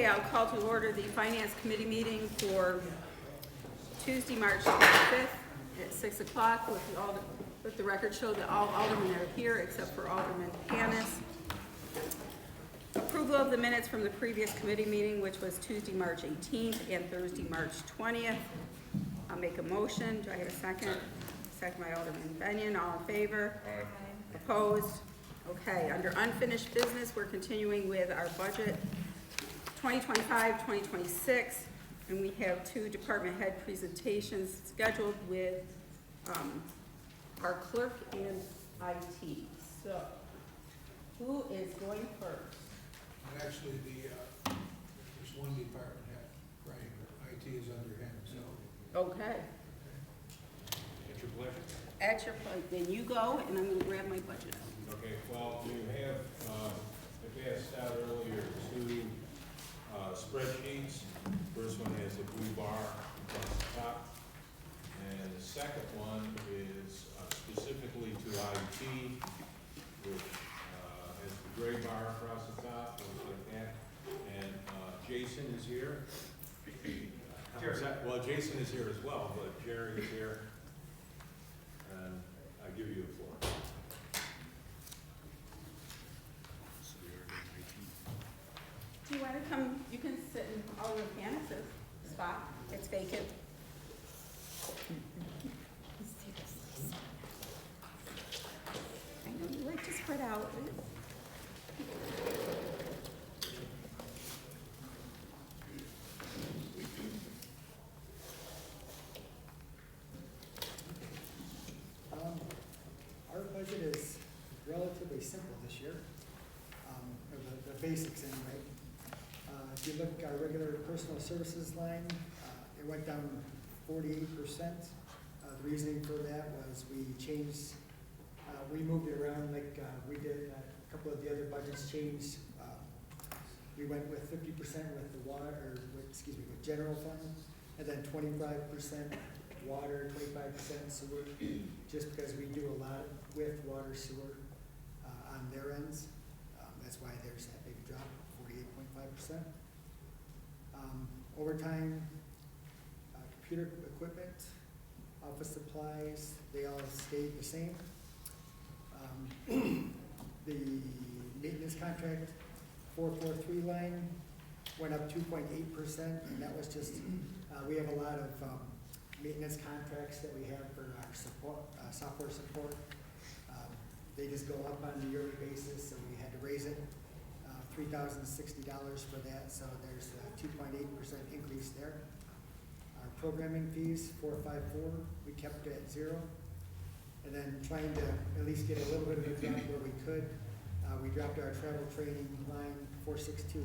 I'll call to order the Finance Committee meeting for Tuesday, March 25th at 6 o'clock with the record show that all aldermen are here except for Alderman Panis. Approval of the minutes from the previous committee meeting, which was Tuesday, March 18th and Thursday, March 20th. I'll make a motion. Do I have a second? Second by Alderman Benyon. All in favor? Aye. Opposed? Okay, under unfinished business, we're continuing with our budget 2025-2026, and we have two department head presentations scheduled with our clerk and IT. So, who is going first? Actually, there's one department head, Frank, IT is under him, so. Okay, At your pleasure. at your point, then you go, and I'm gonna grab my budget out. Okay, well, you have, I passed out earlier two spreadsheets. First one has a blue bar across the top, and the second one is specifically to IT, which has the gray bar across the top, looks like that. And Jason is here. Well, Jason is here as well, but Jerry is here. And I give you the floor. Do you wanna come, you can sit in Alderman Panis's spot, it's vacant. I know you like to spread out. Our budget is relatively simple this year, or the basics anyway. If you look at our regular personal services line, it went down 48%. The reasoning for that was we changed, we moved it around like we did a couple of the other budgets changed. We went with 50% with the water, or with general fund, and then 25% water, 25% sewer, just because we do a lot with water sewer on their ends. That's why there's that big drop, 48.5%. Overtime, computer equipment, office supplies, they all stayed the same. The maintenance contract 443 line went up 2.8%, and that was just, we have a lot of maintenance contracts that we have for our support, software support. They just go up on a yearly basis, so we had to raise it, $3,060 for that, so there's a 2.8% increase there. Our programming fees, 454, we kept it at 0. And then trying to at least get a little bit of a drop where we could, we dropped our travel training line, 462,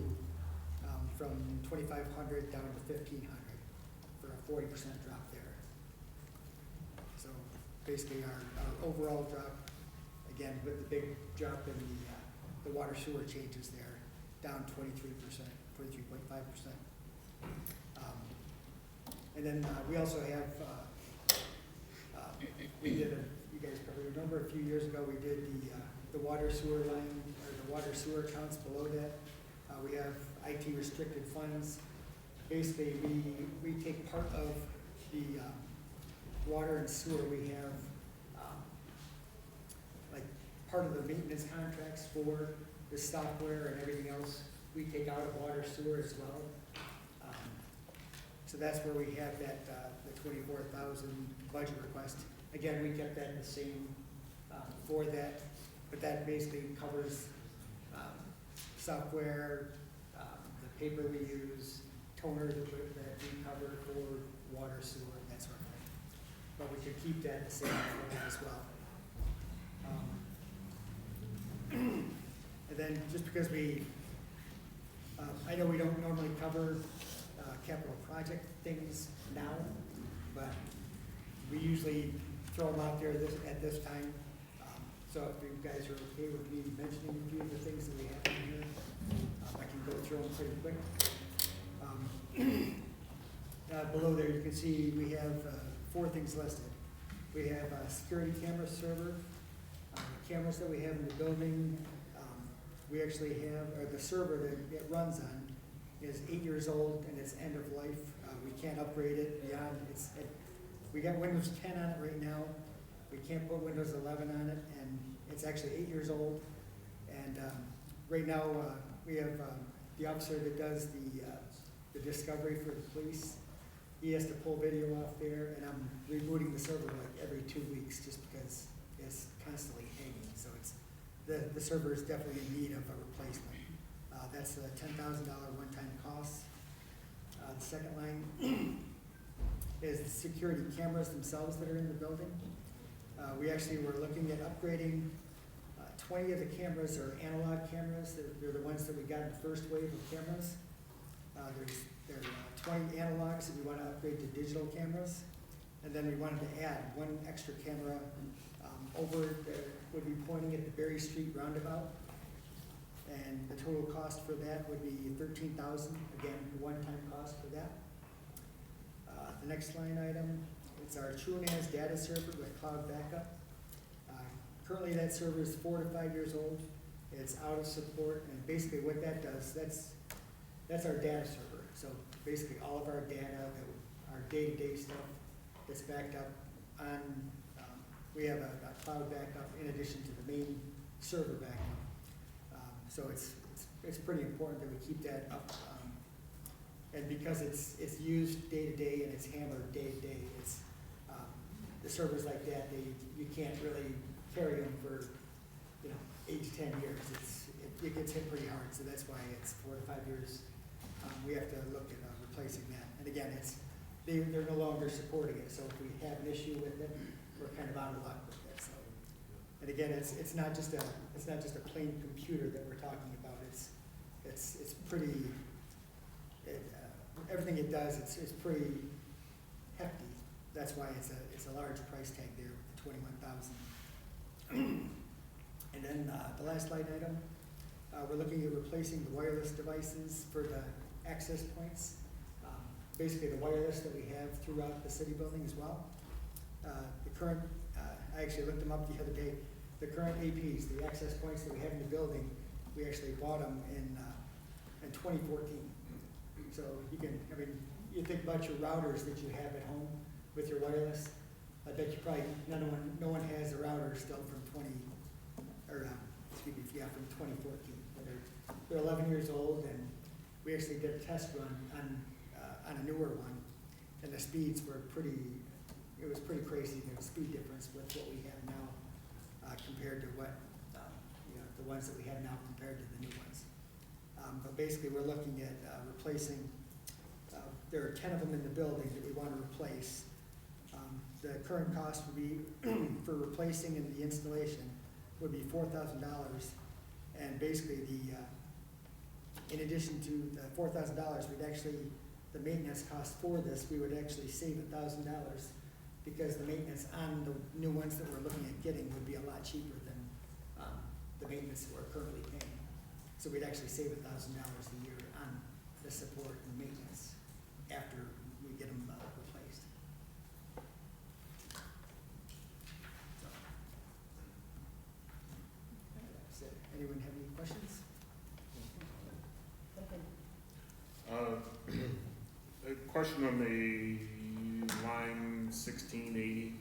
from 2,500 down to 1,500 for a 40% drop there. So basically our overall drop, again, with the big drop in the water sewer changes there, down 23%, 23.5%. And then we also have, we did, you guys probably remember a few years ago, we did the water sewer line, or the water sewer accounts below that. We have IT restricted funds. Basically, we take part of the water and sewer. We have like part of the maintenance contracts for the software and everything else. We take out of water sewer as well. So that's where we have that the 24,000 budget request. Again, we kept that the same for that, but that basically covers software, the paper we use, toner that we cover for water, sewer, and that sort of thing. But we could keep that the same for that as well. And then just because I know we don't normally cover capital project things now, but we usually throw them out there at this time. So if you guys are okay with me mentioning a few of the things that we have in here, I can go through them pretty quick. Below there you can see we have 4 things listed. We have a security camera server, cameras that we have in the building. We actually have, or the server that it runs on is 8 years old and it's end of life. We can't upgrade it beyond, we got Windows 10 on it right now. We can't put Windows 11 on it, and it's actually 8 years old. And right now, we have the officer that does the discovery for the police. He has to pull video off there, and I'm rebooting the server like every 2 weeks just because it's constantly hanging. So it's the server is definitely in need of a replacement. That's a $10,000 one-time cost. The second line is the security cameras themselves that are in the building. We actually were looking at upgrading 20 of the cameras are analog cameras. They're the ones that we got in the first wave of cameras. There are 20 analogs that we want to upgrade to digital cameras. And then we wanted to add one extra camera over that would be pointing at the Berry Street roundabout. And the total cost for that would be $13,000, again, one-time cost for that. The next line item, it's our TrueNAS data server with cloud backup. Currently that server is 4 to 5 years old. It's out of support, and basically what that does, that's our data server. So basically all of our data, our day-to-day stuff that's backed up on, we have a cloud backup in addition to the main server backup. So it's pretty important that we keep that up. And because it's used day to day and it's hammered day to day, it's the servers like that, you can't really carry them for 8 to 10 years. It gets hit pretty hard, so that's why it's 4 to 5 years. We have to look at replacing that. And again, they're no longer supporting it. So if we have an issue with it, we're kind of out of luck with it. So, and again, it's not just a plain computer that we're talking about. It's pretty. Everything it does, it's pretty hefty. That's why it's a large price tag there with the $21,000. And then the last line item, we're looking at replacing the wireless devices for the access points. Basically the wireless that we have throughout the city building as well. The current, I actually looked them up the other day. The current APs, the access points that we have in the building, we actually bought them in 2014. So you think about your routers that you have at home with your wireless. I bet you probably no one has a router still from 2014. They're 11 years old, and we actually did a test run on a newer one, and the speeds were it was pretty crazy, the speed difference with what we have now compared to what, the ones that we have now compared to the new ones. But basically we're looking at replacing, there are 10 of them in the building that we want to replace. The current cost would be, for replacing and the installation, would be $4,000. And basically in addition to the $4,000, the maintenance cost for this, we would actually save $1,000 because the maintenance on the new ones that we're looking at getting would be a lot cheaper than the maintenance that we're currently paying. So we'd actually save $1,000 a year on the support and maintenance after we get them replaced. So, that's it. Anyone have any questions? A question on the line 1680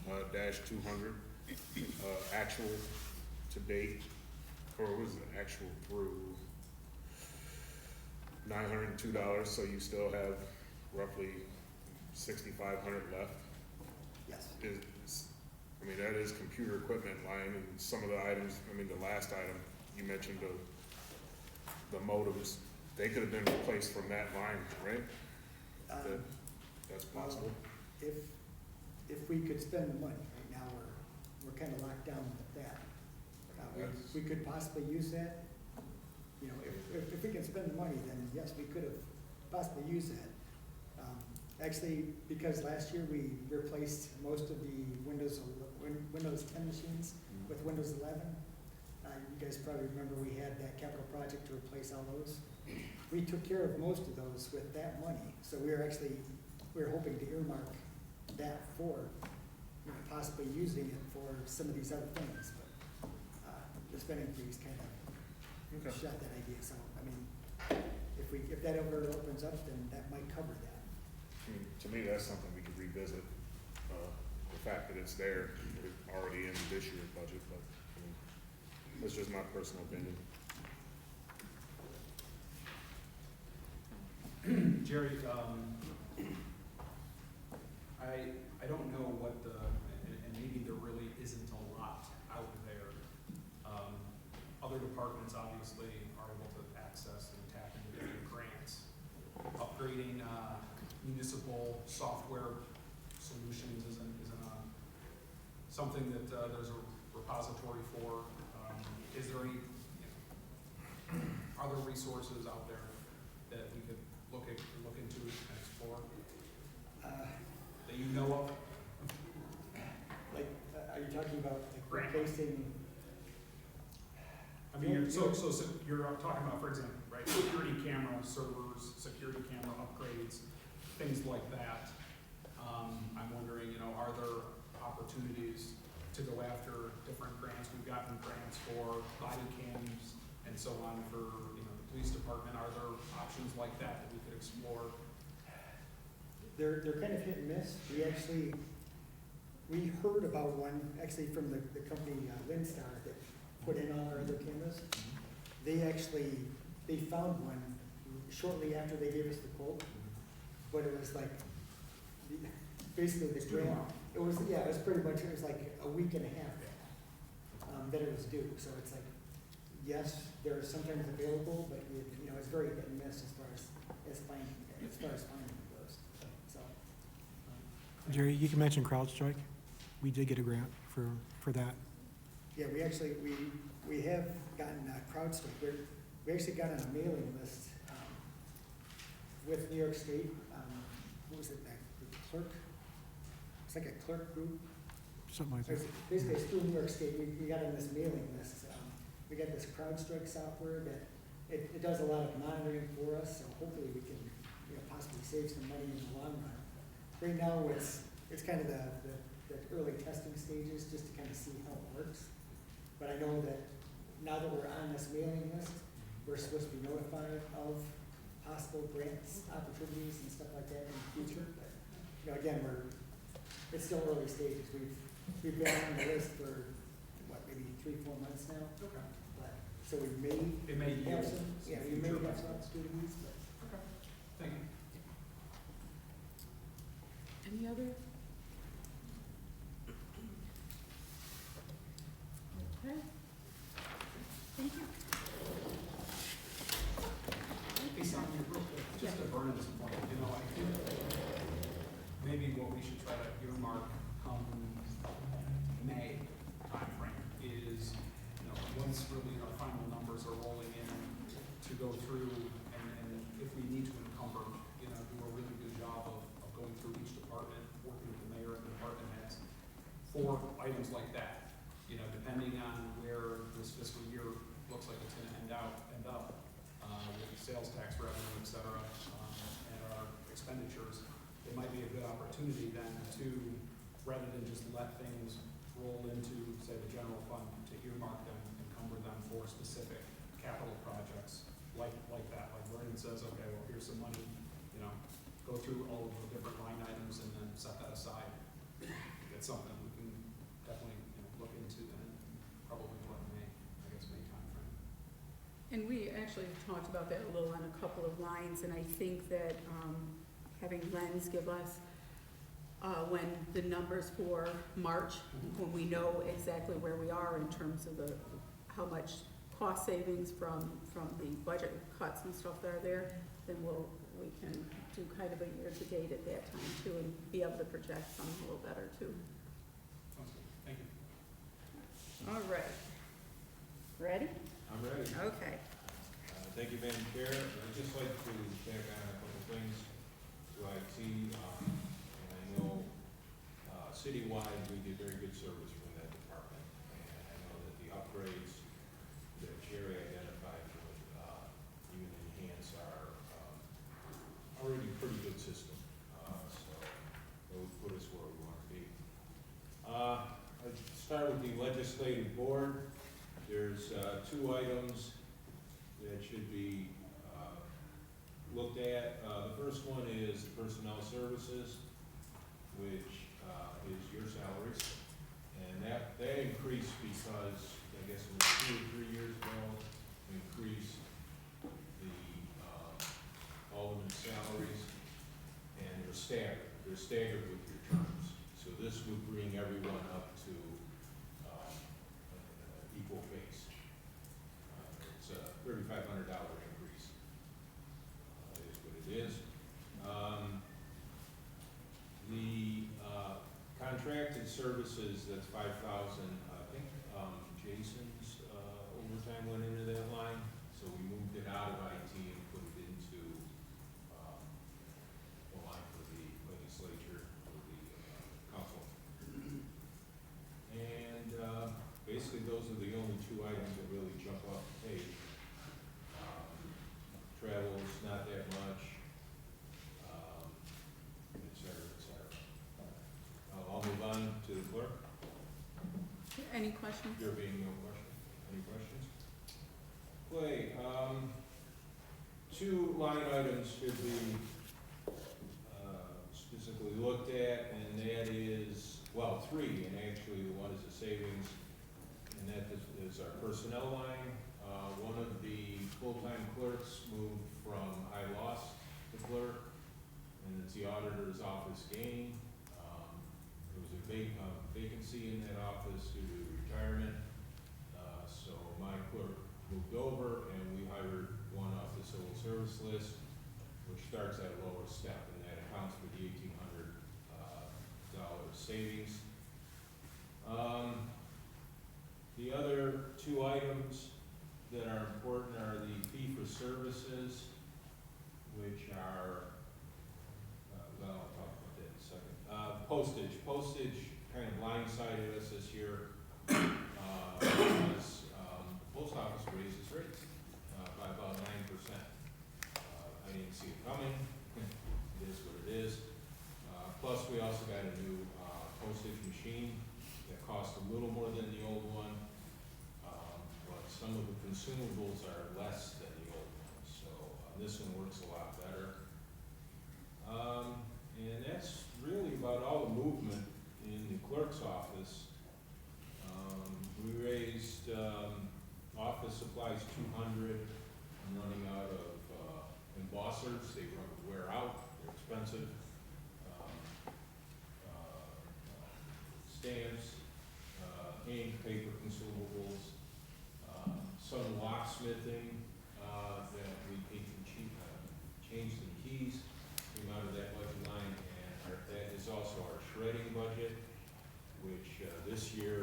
-200 actual to date, or was it actual through $902? So you still have roughly $6,500 left. Yes. That is computer equipment line, and some of the items. The last item you mentioned, the modems, they could have been replaced from that line, right? That's possible. If we could spend the money, right now we're kind of locked down with that. We could possibly use that. If we can spend the money, then yes, we could have possibly used that. Actually, because last year we replaced most of the Windows 10 machines with Windows 11. You guys probably remember we had that capital project to replace all those. We took care of most of those with that money, so we were hoping to earmark that for possibly using it for some of these other things, but the spending freeze kind of shot that idea. So if that ever opens up, then that might cover that. I mean, to me, that's something we could revisit, the fact that it's there, it's already in this year's budget, but, I mean, that's just my personal opinion. Jerry, I don't know what and maybe there really isn't a lot out there. Other departments obviously are able to access and tap into different grants. Upgrading municipal software solutions isn't something that there's a repository for. Is there any, are there resources out there that we could look into and explore that you know of? Like, are you talking about like Grant. replacing? I mean, so you're talking about, for example, right, security camera servers, security camera upgrades, things like that. I'm wondering, are there opportunities to go after different grants? We've gotten grants for body cams and so on for, the police department. Are there options like that we could explore? They're kind of hit and miss. We heard about one, actually from the company Lindstar that put in all our other cameras. They found one shortly after they gave us the quote, but it was like, basically the grant, it was pretty much, it was like a week and a half that it was due. So it's like, yes, they're sometimes available, but it's very hit and miss as far as finding those. So, Jerry, you can mention CrowdStrike. We did get a grant for that. yeah, we have gotten CrowdStrike. We actually got on a mailing list with New York State. What was it? The clerk. It's like a clerk group. Something like that. Basically, it's through New York State. We got on this mailing list. We got this CrowdStrike software that it does a lot of monitoring for us. So hopefully we can possibly save some money in the long run. Right now, it's kind of the early testing stages just to kind of see how it works. But I know that now that we're on this mailing list, we're supposed to be notified of possible grants, opportunities, and stuff like that in the future. But again, it's still early stages. We've been on the list for maybe 3-4 months now. Okay. But so we may It may have yield some, some we may future have some benefits. opportunities, but. Okay. Thank you. Any other? Okay. Thank you. Hey, Sonia, real quick, just to Vernon's point, I think maybe what we should try to earmark come May timeframe is, once really our final numbers are rolling in, to go through and if we need to encumber, do a really good job of going through each department, working with the mayor and the department heads for items like that. Depending on where this fiscal year looks like it's gonna end up, with sales tax revenue, et cetera, and our expenditures, it might be a good opportunity then to, rather than just let things roll into, say, the general fund, to earmark them, encumber them for specific capital projects like that. Like Vernon says, okay, well, here's some money, go through all of the different line items and then set that aside. It's something we can definitely look into then, probably May timeframe. And we actually talked about that a little on a couple of lines, and I think that having Lens give us when the numbers for March, when we know exactly where we are in terms of how much cost savings from the budget cuts and stuff that are there, then we can do kind of a year-to-date at that time too, and be able to project something a little better too. Sounds good. Thank you. All right. Ready? I'm ready. Okay. Thank you, Madam Chair. I'd just like to tack on a couple things to IT. And I know citywide, we get very good service from that department. And I know that the upgrades that Jerry identified would even enhance our already pretty good system. So that would put us where we want to be. I'd start with the legislative board. There's 2 items that should be looked at. The first one is personnel services, which is your salaries. And that increased because, I guess it was 2 or 3 years ago, we increased the Alderman salaries, and they're staggered with your terms. So this would bring everyone up to equal base. It's a $3,500 increase. It is what it is. The contracted services, that's 5,000. I think Jason's overtime went into that line, so we moved it out of IT and put it into the line for the legislature, for the council. And basically, those are the only 2 items that really jump off the page. Travel's not that much, et cetera, et cetera. I'll move on to the clerk. Any questions? There being no question. Any questions? Clay, 2 line items should be specifically looked at, and that is, well, 3, and actually the one is the savings, and that is our personnel line. One of the full-time clerks moved from I-Lost to clerk, and it's the auditor's office gain. There was a vacancy in that office due to retirement, so my clerk moved over, and we hired one off the civil service list, which starts at a lower step, and that accounts for the $1,800 savings. The other 2 items that are important are the fee for services, which are, well, I'll talk about that in a second. Postage kind of blindsided us this year, because the post office raised its rates by about 9%. I didn't see it coming. It is what it is. Plus, we also got a new postage machine that cost a little more than the old one, but some of the consumables are less than the old one, so this one works a lot better. And that's really about all the movement in the clerk's office. We raised office supplies 200. I'm running out of embossers. They wear out. They're expensive. Stamps, ink, paper consumables, some locksmithing that we can change some keys came out of that budget line, and that is also our shredding budget, which this year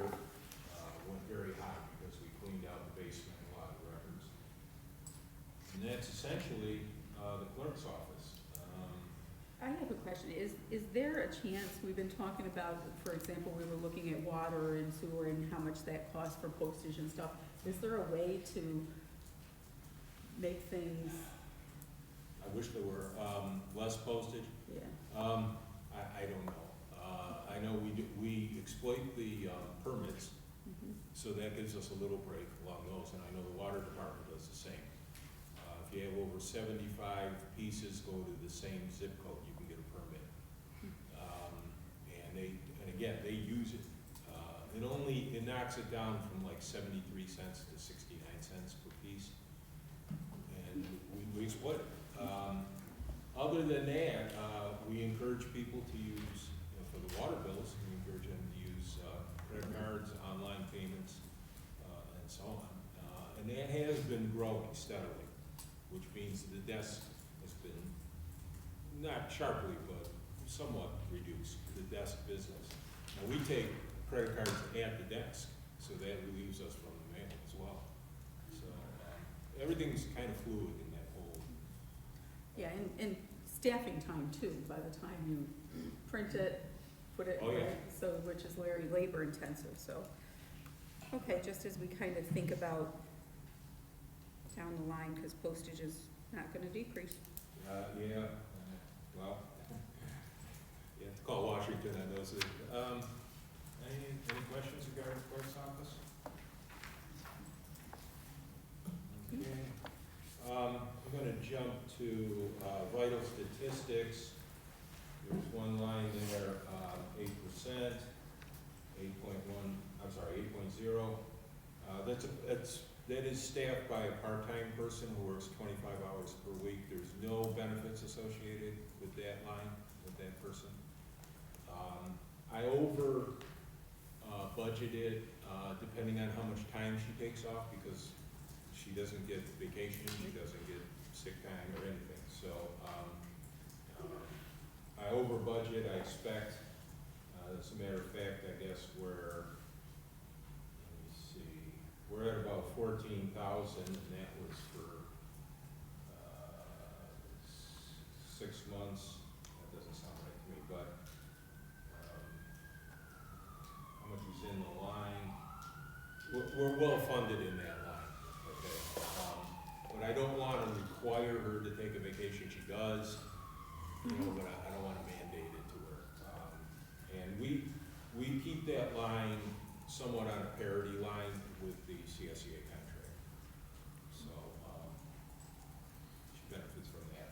went very high because we cleaned out the basement and a lot of records. And that's essentially the clerk's office. I have a question. Is there a chance, we've been talking about, for example, we were looking at water and sewer and how much that costs for postage and stuff. Is there a way to make things, I wish there were less postage. yeah, I don't know. I know we exploit the permits, so that gives us a little break along those, and I know the water department does the same. If you have over 75 pieces go to the same zip code, you can get a permit. And again, they use it. It knocks it down from like 73 cents to 69 cents per piece, and we exploit it. Other than that, we encourage people to use, for the water bills, we encourage them to use credit cards, online payments, and so on. And that has been growing steadily, which means the desk has been, not sharply, but somewhat reduced, the desk business. Now, we take credit cards at the desk, so that relieves us from the mail as well. So everything's kind of fluid in that whole. yeah, and staffing time too, by the time you print it, put it, Oh, yeah. right, so, which is very labor intensive, so. Okay, just as we kind of think about down the line, because postage is not gonna decrease. Yeah, well, you have to call Washington on those. Any questions regarding the clerk's office? Okay. I'm gonna jump to sales statistics, there's one line there, 8%, 8.0. That is staffed by a part-time person who works 25 hours per week. There's no benefits associated with that line, with that person. I over budgeted, depending on how much time she takes off, because she doesn't get vacation, she doesn't get sick time or anything. So I over budget, I expect, as a matter of fact, I guess we're at about 14,000, and that was for 6 months. That doesn't sound right to me, but how much is in the line? We're well funded in that line, okay? But I don't want to require her to take a vacation. She does, you know, but I don't want to mandate it to her. And we keep that line somewhat on a parity line with the CSEA contract. So, she benefits from that.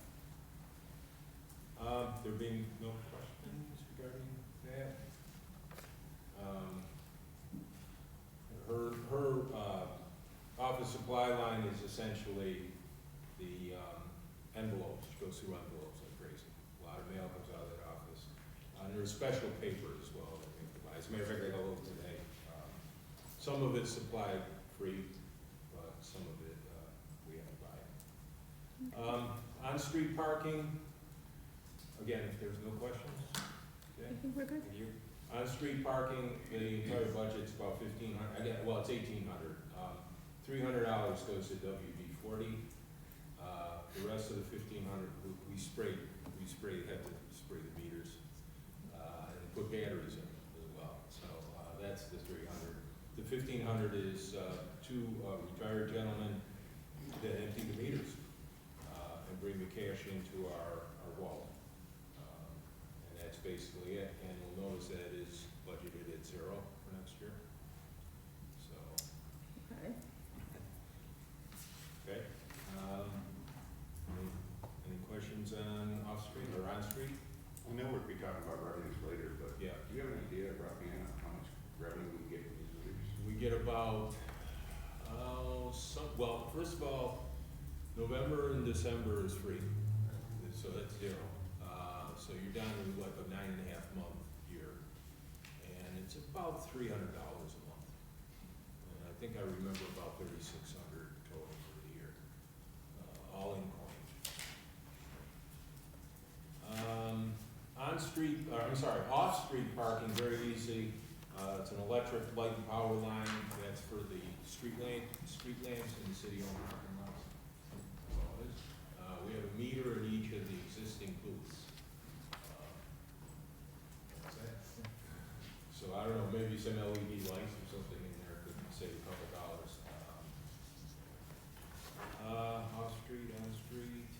There being no questions regarding that. Her office supply line is essentially the envelopes. She goes through envelopes like crazy. A lot of mail comes out of that office. And there's special paper as well that we have to buy. As a matter of fact, I got a little today. Some of it's supplied free, but some of it we have to buy. On-street parking, again, if there's no questions, okay? I think we're good. Thank you. On-street parking, the entire budget's about $1,500, well, it's $1,800. $300 goes to WD-40. The rest of the $1,500, we spray, have to spray the meters, and put batteries in as well. So, that's the $300. The $1,500 is two retired gentlemen that empty the meters and bring the cash into our wallet. And that's basically it. And you'll notice that it is budgeted at 0 for next year. So, Okay. okay. Any questions on off-street or on-street? I know we'll be talking about revenues later, but Yeah. do you have an idea roughly on how much revenue we get from these meters? We get about, well, first of all, November and December is free, so that's 0. So you're down to like a 9.5 month year, and it's about $300 a month. And I think I remember about 3,600 total for the year, all in coin. Off-street parking, very easy. It's an electric light and power line. That's for the street lamps in the city-owned parking lots. That's all it is. We have a meter in each of the existing booths. That's it. So I don't know, maybe some LED lights or something in there could save a couple dollars. Off-street, on-street,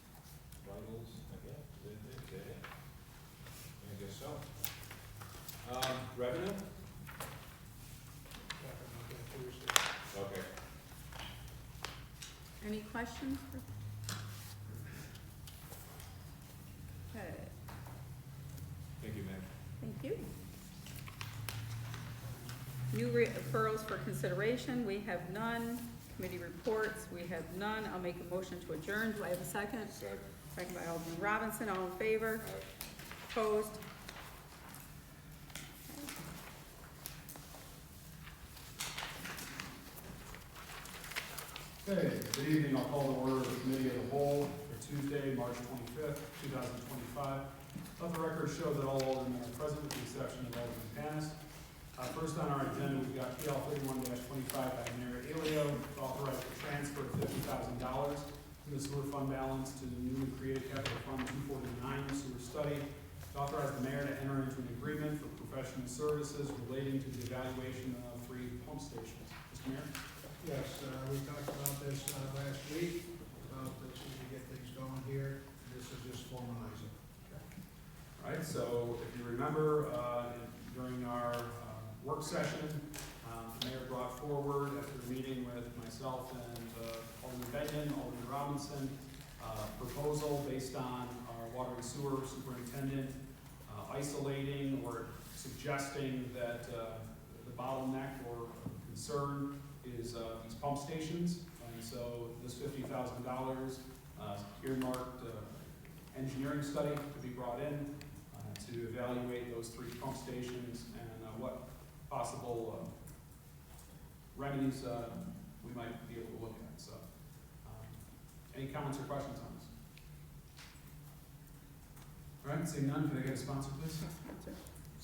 vitals, I guess. Is that it? I guess so. Revenue? Talking about that Thursday. Okay. Any questions? Okay, Thank you, ma'am. thank you. New referrals for consideration, we have none. Committee reports, we have none. I'll make a motion to adjourn. Do I have a second? Second. Second by Alderman Robinson, all in favor? Opposed? Okay, good evening. I'll call to order the committee of the whole for Tuesday, March 25th, 2025. Let the record show that all aldermen are present with the exception of Alderman Panis. First on our agenda, we've got PL 31-25 by Mayor Aleo, to authorize the transfer of $50,000 from the sewer fund balance to the newly created capital fund 249 sewer study. To authorize the mayor to enter into an agreement for professional services relating to the evaluation of 3 pump stations. Mr. Mayor? Yes, we talked about this last week, about this, we can get things going here, and this is just formalizing. All right, so if you remember, during our work session, the mayor brought forward, after a meeting with myself and Alderman Benyon, Alderman Robinson, proposal based on our water and sewer superintendent, isolating or suggesting that the bottleneck or concern is these pump stations. And so this $50,000 earmarked engineering study to be brought in to evaluate those 3 pump stations and what possible remedies we might be able to look at. So, any comments or questions on this? All right, seeing none, can I get a sponsor, please?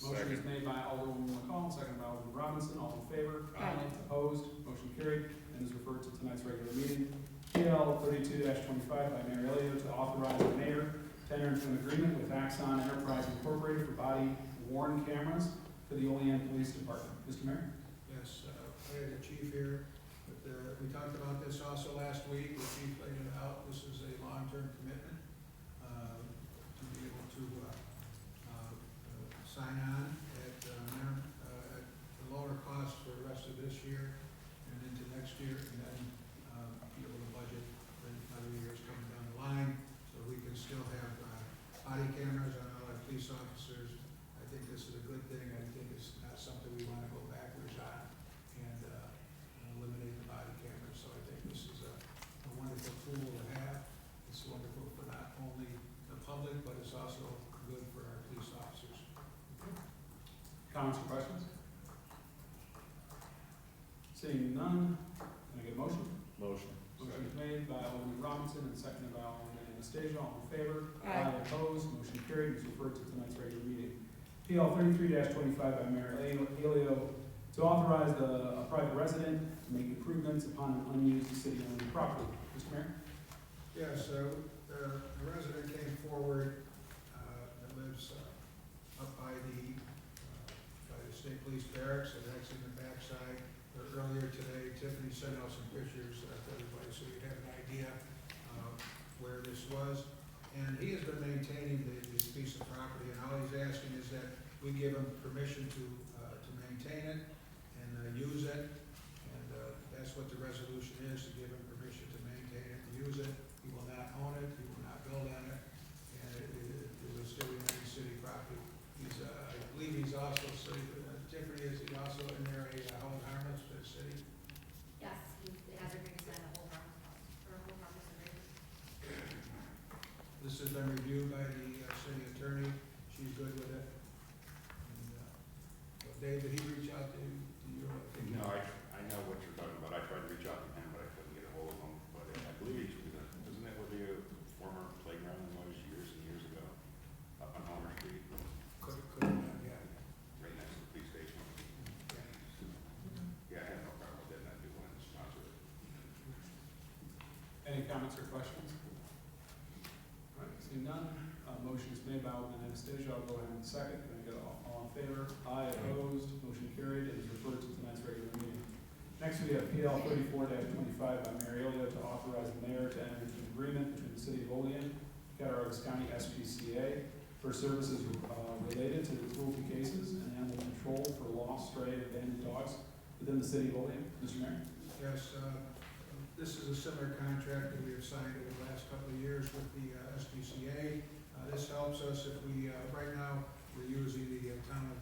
Motion is made by Alderwoman McCall, seconded by Alderman Robinson. All in favor? Aye. Opposed? Motion carried and is referred to tonight's regular meeting. PL 32-25 by Mayor Elliott to authorize the mayor to enter into an agreement with Axon Enterprise Incorporated for body-worn cameras for the Olean Police Department. Mr. Mayor? Yes, I had the chief here, but we talked about this also last week. The chief laid it out. This is a long-term commitment to be able to sign on at the lower cost for the rest of this year and into next year, and then be able to budget for other years coming down the line, so we can still have body cameras on all our police officers. I think this is a good thing. I think it's not something we want to go backwards on and eliminate the body cameras. So I think this is a wonderful tool to have. It's wonderful for not only the public, but it's also good for our police officers. Comments or questions? Seeing none, can I get a motion? Motion. Motion is made by Alderman Robinson and seconded by Alderman Anastasia. All in favor? Aye. Opposed? Motion carried and is referred to tonight's regular meeting. PL 33-25 by Mayor Elio to authorize a private resident to make improvements upon an unused city-owned property. Mr. Mayor? Yes, the resident came forward that lives up by the state police barracks, and that's in the backside. Earlier today, Tiffany sent out some pictures to everybody so you have an idea where this was. And he has been maintaining this piece of property, and all he's asking is that we give him permission to maintain it and use it. And that's what the resolution is, to give him permission to maintain it and use it. He will not own it, he will not build on it, and it will still remain city property. He's, I believe he's also, Tiffany, is he also in there a hold harmless for the city? Yes, it has agreed to sign a whole harmless agreement. This has been reviewed by the city attorney, she's good with it. And, Dave, did he reach out to you? No, I know what you're talking about. I tried to reach out to him, but I couldn't get a hold of him. But I believe isn't that where the former playground was years and years ago? Up on Homer Street, Could yeah. right next to the police station. Yeah, I have no problem with that, and I do want to sponsor it. Any comments or questions? All right, seeing none, motion is made by Alderman Anastasia. I'll go ahead and second. Can I get all in favor? Aye. Opposed? Motion carried and is referred to tonight's regular meeting. Next, we have PL 34-25 by Mayor Elio to authorize the mayor to enter into an agreement between the city of Olean, Cattaraugus County SPCA for services related to the cruelty cases and animal control for lost, stray, and abandoned dogs within the city of Olean. Mr. Mayor? Yes, this is a similar contract that we have signed over the last couple of years with the SPCA. This helps us if we, right now, we're using the town of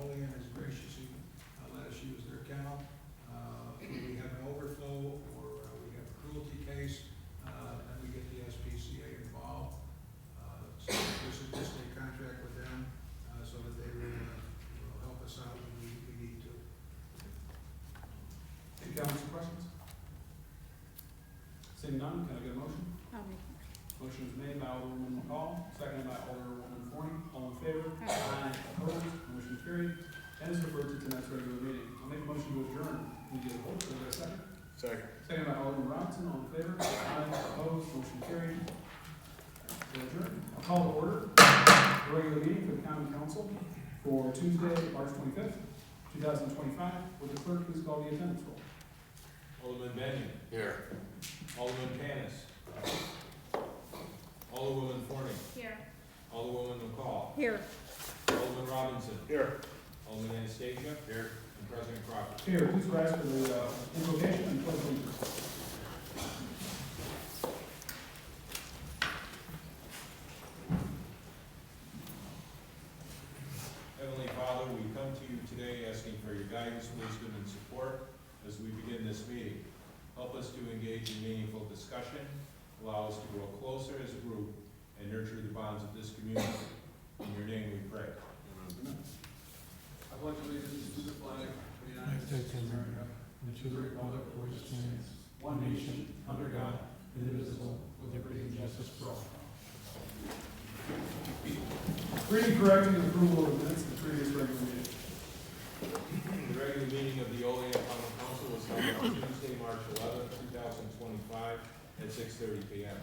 Olean has graciously let us use their kennel. When we have an overflow or we have a cruelty case, then we get the SPCA involved. So this is just a contract with them so that they will help us out when we need to. Any comments or questions? Seeing none, can I get a motion? I'll make Motion is made by Alderwoman McCall, seconded by Alderwoman Forney. All in favor? Aye. Opposed? Motion carried and is referred to tonight's regular meeting. I'll make a motion to adjourn. Can we get a vote? Can I get a second? Second. Seconded by Alderman Robinson. All in favor? Aye. Opposed? Motion carried. We're adjourned. I'll call to order the regular meeting for the county council for Tuesday, March 25th, 2025. Would the clerk please call the attendance roll? Alderman Benyon. Here. Alderman Panis. Alderwoman Forney. Here. Alderwoman McCall. Here. Alderman Robinson. Here. Alderman Anastasia. Here. And President Crawford. Here, please rise for the invocation and pledge allegiance. this meeting. Help us to engage in meaningful discussion, allow us to grow closer as a group, and nurture the bonds of this community. In your name we pray. I pledge allegiance to the flag of the United States of America, and to the republic for which it stands, one nation, under God, indivisible, with liberty and justice for all. Reading, correcting, and approval of minutes of the previous regular meeting. The regular meeting of the Olean Common Council was held on Tuesday, March 11, 2025, at 6:30 p.m.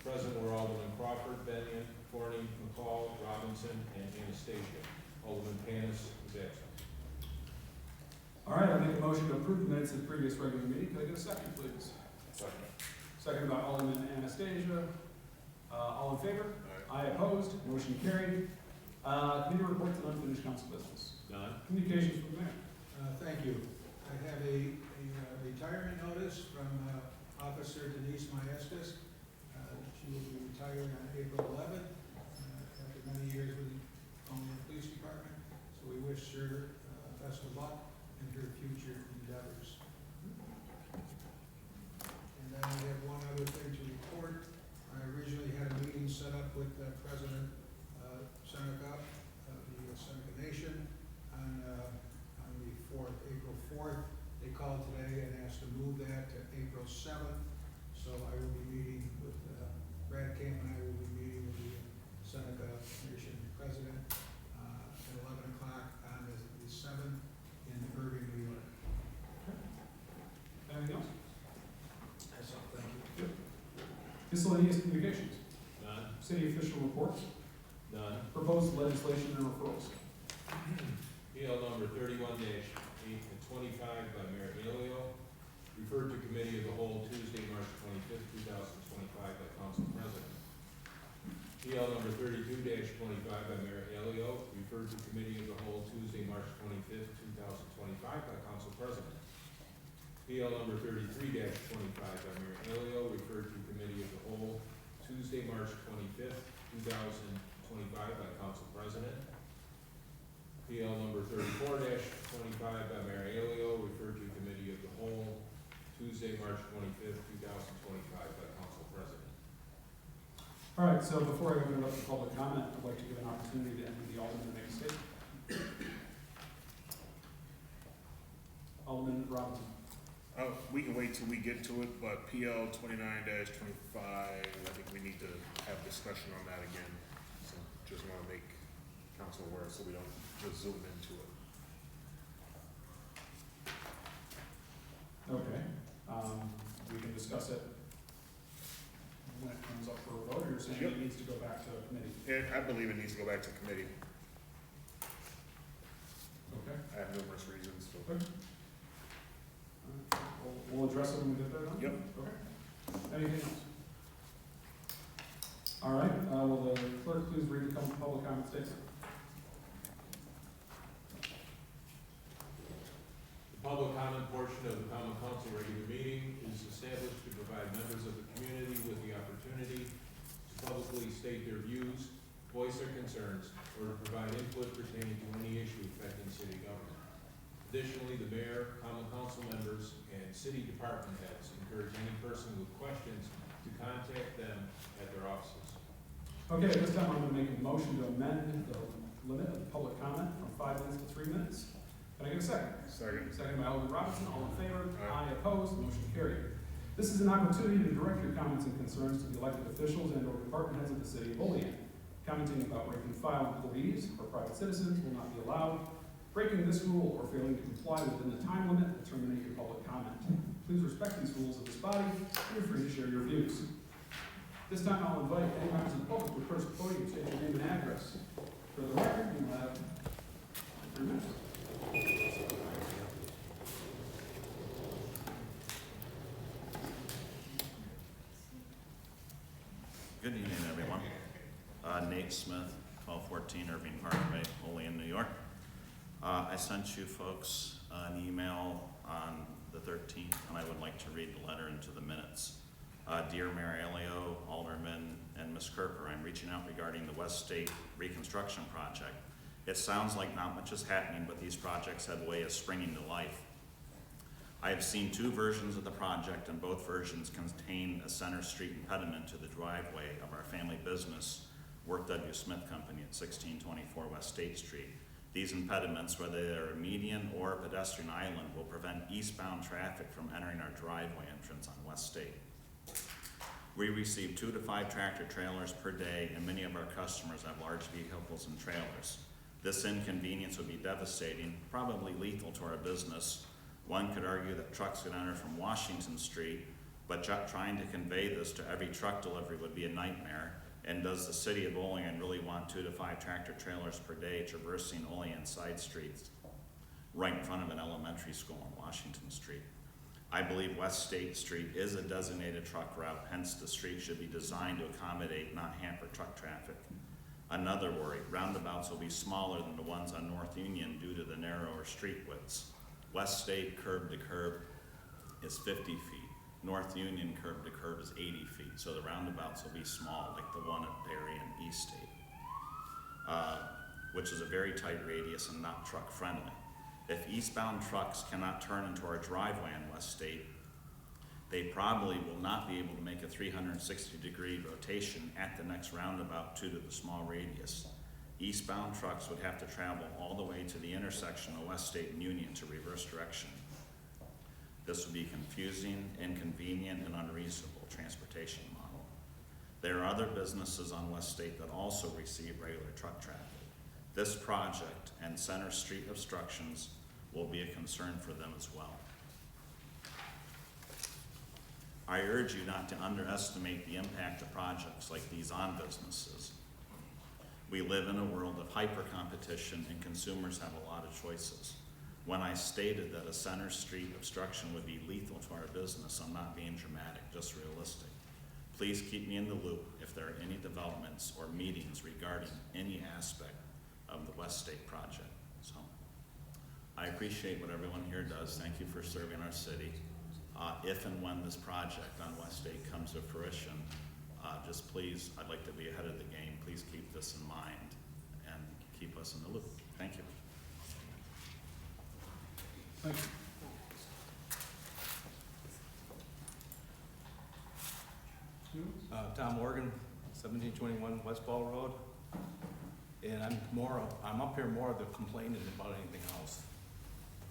Present were Alderman Crawford, Benyon, Forney, McCall, Robinson, and Anastasia. Alderman Panis is absent. All right, I'll make a motion to approve the minutes of the previous regular meeting. Could I get a second, please? Second. Second by Alderman Anastasia. All in favor? Aye opposed, motion carried. Committee reports and unfinished council business. None. Communications from the mayor. Thank you. I have a retirement notice from Officer Denise Maestas. She will be retiring on April 11th, after many years with the Olean Police Department. So we wish her best of luck in her future endeavors. And then I have one other thing to report. I originally had a meeting set up with President Seneca of the Seneca Nation on the 4th, April 4th. They called today and asked to move that to April 7th. So I will be meeting with, Brad Camp and I will be meeting with the Seneca Nation President at 11 o'clock on the 7th in Irving, New York. Anything else? That's all, thank you. Miscellaneous communications. None. City official reports. None. Proposed legislation and referrals. PL number 31-825 by Mayor Elio, referred to Committee of the Whole Tuesday, March 25th, 2025 by Council President. PL number 32-25 by Mayor Elio, referred to Committee of the Whole Tuesday, March 25th, 2025 by Council President. PL number 33-25 by Mayor Elio, referred to Committee of the Whole Tuesday, March 25th, 2025 by Council President. PL number 34-25 by Mayor Elio, referred to Committee of the Whole Tuesday, March 25th, 2025 by Council President. All right, so before I open it up to public comment, I'd like to give an opportunity to enter the Alderman to make a statement. Alderman Robinson. We can wait till we get to it, but PL 29-25, I think we need to have discussion on that again. So just wanna make council aware so we don't just zoom into it. Okay, we can discuss it when it comes up for a vote, or you're saying Yep. it needs to go back to committee? I believe it needs to go back to committee. Okay. I have numerous reasons. So. Okay. We'll address it when we get there, then? Yep. Okay. Anything else? All right, will the clerk please read the public comment statement? The public comment portion of the Common Council regular meeting is established to provide members of the community with the opportunity to publicly state their views, voice their concerns, or to provide input pertaining to any issue affecting city government. Additionally, the mayor, common council members, and city department heads encourage any person with questions to contact them at their offices. Okay, at this time, I'm going to make a motion to amend the limit of public comment from 5 minutes to 3 minutes. Can I get a second? Second. Second by Alderman Robinson, all in favor? Aye. Opposed, motion carried. This is an opportunity to direct your comments and concerns to the elected officials and or department heads of the city of Olean. Commenting about rank and file employees or private citizens will not be allowed. Breaking this rule or failing to comply within the time limit will terminate your public comment. Please respect these rules of this body and you're free to share your views. This time I'll invite any members of the public to approach the podium, state your name and address. For the record, you will have 3 minutes. Good evening, everyone. Nate Smith, 1214 Irving Parkway, Olean, New York. I sent you folks an email on the 13th, and I would like to read the letter into the minutes. Dear Mayor Elio, Alderman, and Ms. Kirker, I'm reaching out regarding the West State Reconstruction Project. It sounds like not much is happening, but these projects have a way of springing to life. I have seen two versions of the project, and both versions contain a Center Street impediment to the driveway of our family business, Work W. Smith Company at 1624 West State Street. These impediments, whether they're a median or a pedestrian island, will prevent eastbound traffic from entering our driveway entrance on West State. We receive 2 to 5 tractor trailers per day, and many of our customers have large vehicles and trailers. This inconvenience would be devastating, probably lethal to our business. One could argue that trucks could enter from Washington Street, but trying to convey this to every truck delivery would be a nightmare. And does the city of Olean really want 2 to 5 tractor trailers per day traversing Olean side streets right in front of an elementary school on Washington Street? I believe West State Street is a designated truck route, hence the street should be designed to accommodate, not hamper truck traffic. Another worry, roundabouts will be smaller than the ones on North Union due to the narrower street widths. West State curb to curb is 50 feet. North Union curb to curb is 80 feet, so the roundabouts will be small, like the one at Berry and East State, which is a very tight radius and not truck friendly. If eastbound trucks cannot turn into our driveway on West State, they probably will not be able to make a 360-degree rotation at the next roundabout due to the small radius. Eastbound trucks would have to travel all the way to the intersection of West State and Union to reverse direction. This would be confusing, inconvenient, and unreasonable transportation model. There are other businesses on West State that also receive regular truck traffic. This project and Center Street obstructions will be a concern for them as well. I urge you not to underestimate the impact of projects like these on businesses. We live in a world of hyper-competition and consumers have a lot of choices. When I stated that a Center Street obstruction would be lethal to our business, I'm not being dramatic, just realistic. Please keep me in the loop if there are any developments or meetings regarding any aspect of the West State project. So, I appreciate what everyone here does. Thank you for serving our city. If and when this project on West State comes to fruition, just please, I'd like to be ahead of the game. Please keep this in mind and keep us in the loop. Thank you. Thank you. Tom Morgan, 1721 West Ball Road. And I'm up here more to complaining about anything else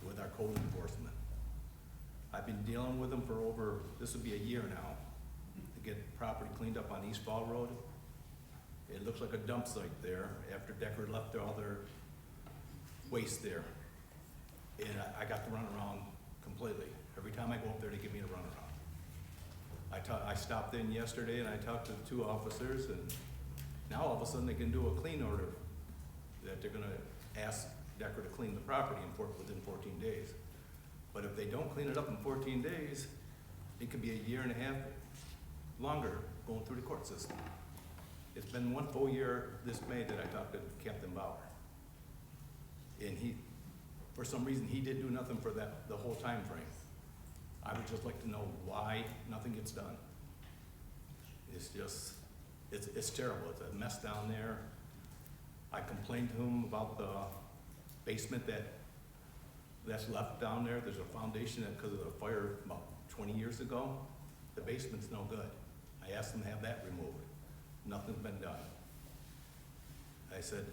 with our code enforcement. I've been dealing with them for this will be a year now, to get property cleaned up on East Ball Road. It looks like a dump site there after Decker left all their waste there. And I got to run around completely. Every time I go up there, they give me a runaround. I stopped in yesterday and I talked to the two officers, and now all of a sudden they can do a clean order that they're gonna ask Decker to clean the property within 14 days. But if they don't clean it up in 14 days, it could be a year and a half longer going through the court system. It's been one full year this May that I talked to Captain Bauer. And for some reason, he didn't do nothing for the whole time frame. I would just like to know why nothing gets done. It's just, it's terrible. It's a mess down there. I complained to him about the basement that's left down there. There's a foundation that, because of the fire about 20 years ago, the basement's no good. I asked them to have that removed. Nothing's been done. I said,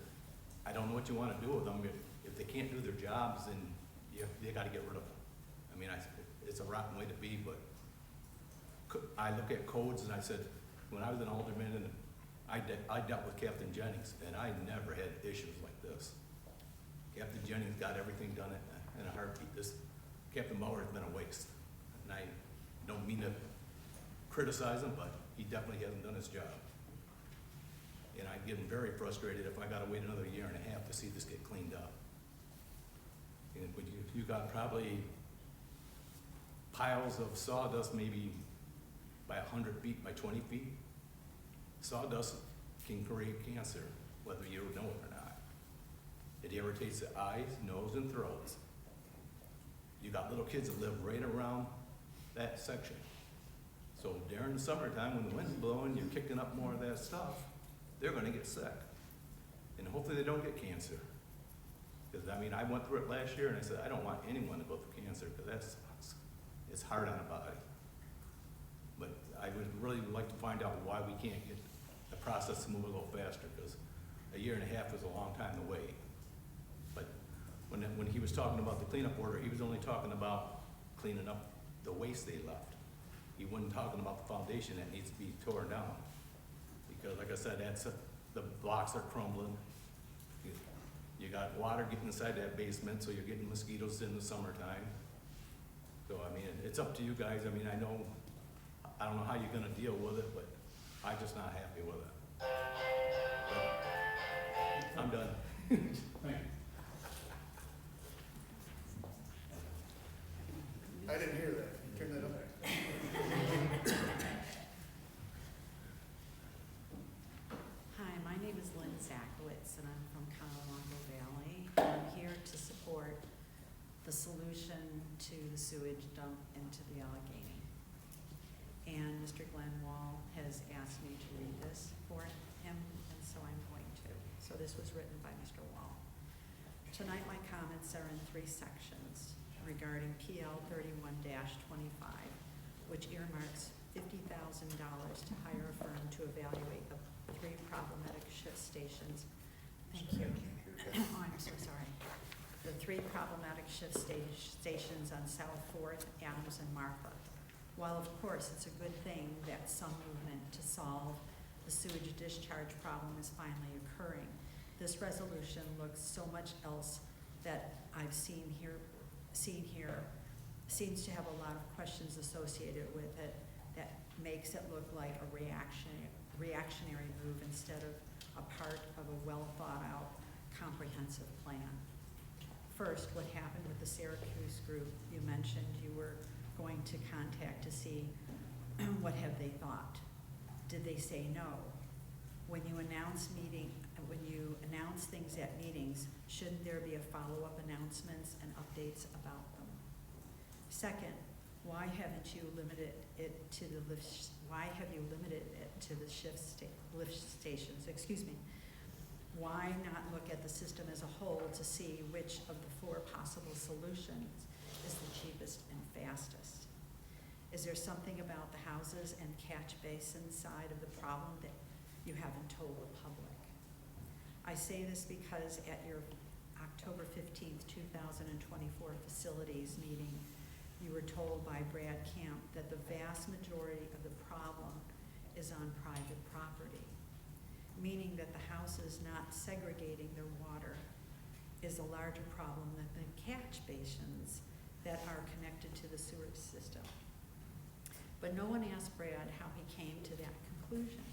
I don't know what you want to do with them. If they can't do their jobs, then you got to get rid of them. I mean, it's a rotten way to be, but I look at codes and I said, when I was an alderman, and I dealt with Captain Jennings, and I never had issues like this. Captain Jennings got everything done in a heartbeat. Captain Bauer has been a waste. And I don't mean to criticize him, but he definitely hasn't done his job. And I'm getting very frustrated if I gotta wait another year and a half to see this get cleaned up. And when you got probably piles of sawdust, maybe by 100 feet by 20 feet. Sawdust can create cancer, whether you know it or not. It irritates the eyes, nose, and throats. You got little kids that live right around that section. So during the summertime, when the wind's blowing, you're kicking up more of that stuff, they're gonna get sick. And hopefully they don't get cancer. Because I mean, I went through it last year and I said, I don't want anyone to go through cancer, because that sucks. is hard on a body. But I would really like to find out why we can't get the process to move a little faster, because a year and a half is a long time to wait. But when he was talking about the cleanup order, he was only talking about cleaning up the waste they left. He wasn't talking about the foundation that needs to be torn down. Because like I said, the blocks are crumbling. You got water getting inside that basement, so you're getting mosquitoes in the summertime. So, I mean, it's up to you guys. I mean, I don't know how you're gonna deal with it, but I'm just not happy with it. But I'm done. Thank you. I didn't hear that. Turn that up. Hi, my name is Lynn Zakowitz, and I'm from Conowingo Valley. I'm here to support the solution to the sewage dump into the Allegheny. And Mr. Glenn Wall has asked me to read this for him, and so I'm going to. So this was written by Mr. Wall. Tonight, my comments are in 3 sections regarding PL 31-25, which earmarks $50,000 to hire a firm to evaluate the 3 problematic shift stations. Thank you. Oh, I'm so sorry. The 3 problematic shift stations on South 4th, Adams, and Martha. While of course it's a good thing that some movement to solve the sewage discharge problem is finally occurring, this resolution looks so much else that I've seen here seems to have a lot of questions associated with it that makes it look like a reactionary move instead of a part of a well thought out comprehensive plan. First, what happened with the Syracuse group? You mentioned you were going to contact to see what have they thought. Did they say no? When you announce things at meetings, shouldn't there be a follow-up announcements and updates about them? Second, why haven't you limited it to the lift? Why have you limited it to the lift stations? Excuse me. Why not look at the system as a whole to see which of the 4 possible solutions is the cheapest and fastest? Is there something about the houses and catch basin side of the problem that you haven't told the public? I say this because at your October 15th, 2024 facilities meeting, you were told by Brad Camp that the vast majority of the problem is on private property, meaning that the houses not segregating their water is a larger problem than the catch basins that are connected to the sewer system. But no one asked Brad how he came to that conclusion.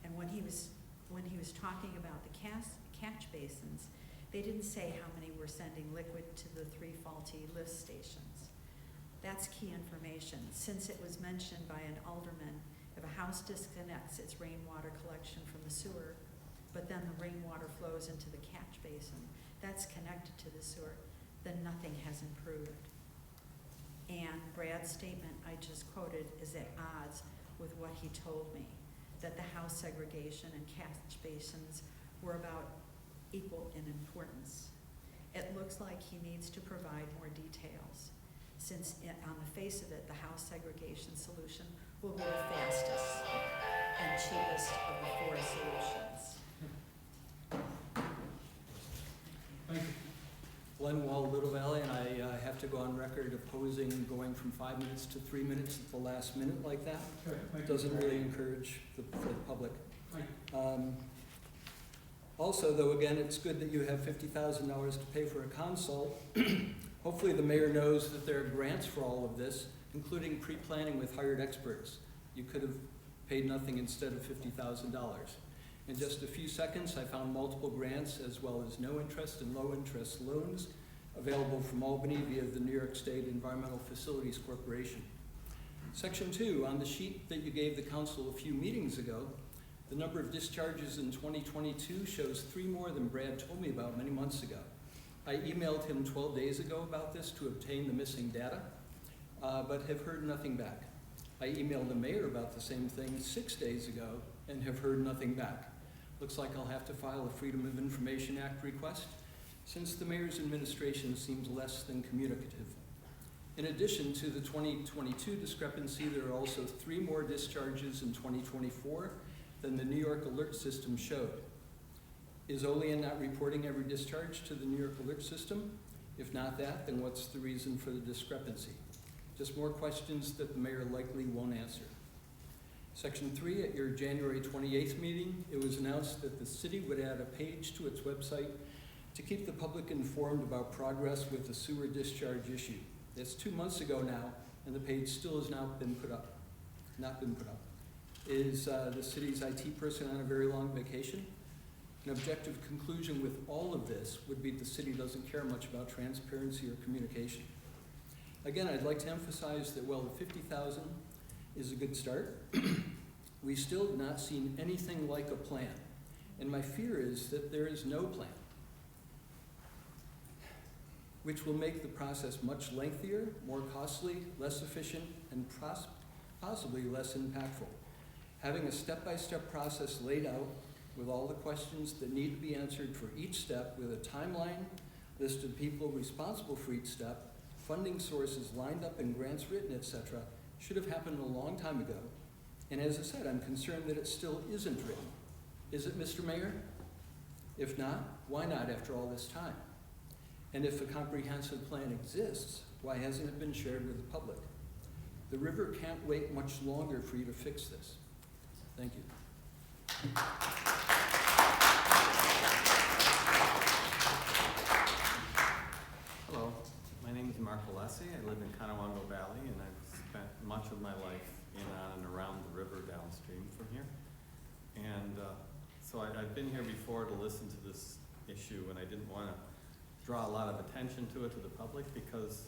And when he was talking about the catch basins, they didn't say how many were sending liquid to the 3 faulty lift stations. That's key information, since it was mentioned by an alderman, if a house disconnects its rainwater collection from the sewer, but then the rainwater flows into the catch basin, that's connected to the sewer, then nothing has improved. And Brad's statement I just quoted is at odds with what he told me, that the house segregation and catch basins were about equal in importance. It looks like he needs to provide more details, since on the face of it, the house segregation solution will be the fastest and cheapest of the 4 solutions. Thank you. Glenn Wall, Little Valley, and I have to go on record opposing going from 5 minutes to 3 minutes at the last minute like that. Okay, thank you. Doesn't really encourage the public. Thank Also, though, again, it's good that you have $50,000 to pay for a consult. Hopefully the mayor knows that there are grants for all of this, including pre-planning with hired experts. You could have paid nothing instead of $50,000. In just a few seconds, I found multiple grants as well as no interest and low interest loans available from Albany via the New York State Environmental Facilities Corporation. Section 2, on the sheet that you gave the council a few meetings ago, the number of discharges in 2022 shows 3 more than Brad told me about many months ago. I emailed him 12 days ago about this to obtain the missing data, but have heard nothing back. I emailed the mayor about the same thing 6 days ago and have heard nothing back. Looks like I'll have to file a Freedom of Information Act request, since the mayor's administration seems less than communicative. In addition to the 2022 discrepancy, there are also 3 more discharges in 2024 than the New York alert system showed. Is Olean not reporting every discharge to the New York alert system? If not that, then what's the reason for the discrepancy? Just more questions that the mayor likely won't answer. Section 3, at your January 28th meeting, it was announced that the city would add a page to its website to keep the public informed about progress with the sewer discharge issue. It's 2 months ago now, and the page still has not been put up. Is the city's IT person on a very long vacation? An objective conclusion with all of this would be the city doesn't care much about transparency or communication. Again, I'd like to emphasize that while the 50,000 is a good start, we still have not seen anything like a plan. And my fear is that there is no plan, which will make the process much lengthier, more costly, less efficient, and possibly less impactful. Having a step-by-step process laid out with all the questions that need to be answered for each step, with a timeline, list of people responsible for each step, funding sources lined up and grants written, etc., should have happened a long time ago. And as I said, I'm concerned that it still isn't written. Is it, Mr. Mayor? If not, why not after all this time? And if a comprehensive plan exists, why hasn't it been shared with the public? The river can't wait much longer for you to fix this. Thank you. Hello, my name is Mark Alessi. I live in Conowongo Valley, and I've spent much of my life in, on, and around the river downstream from here. And so I've been here before to listen to this issue, and I didn't want to draw a lot of attention to it to the public because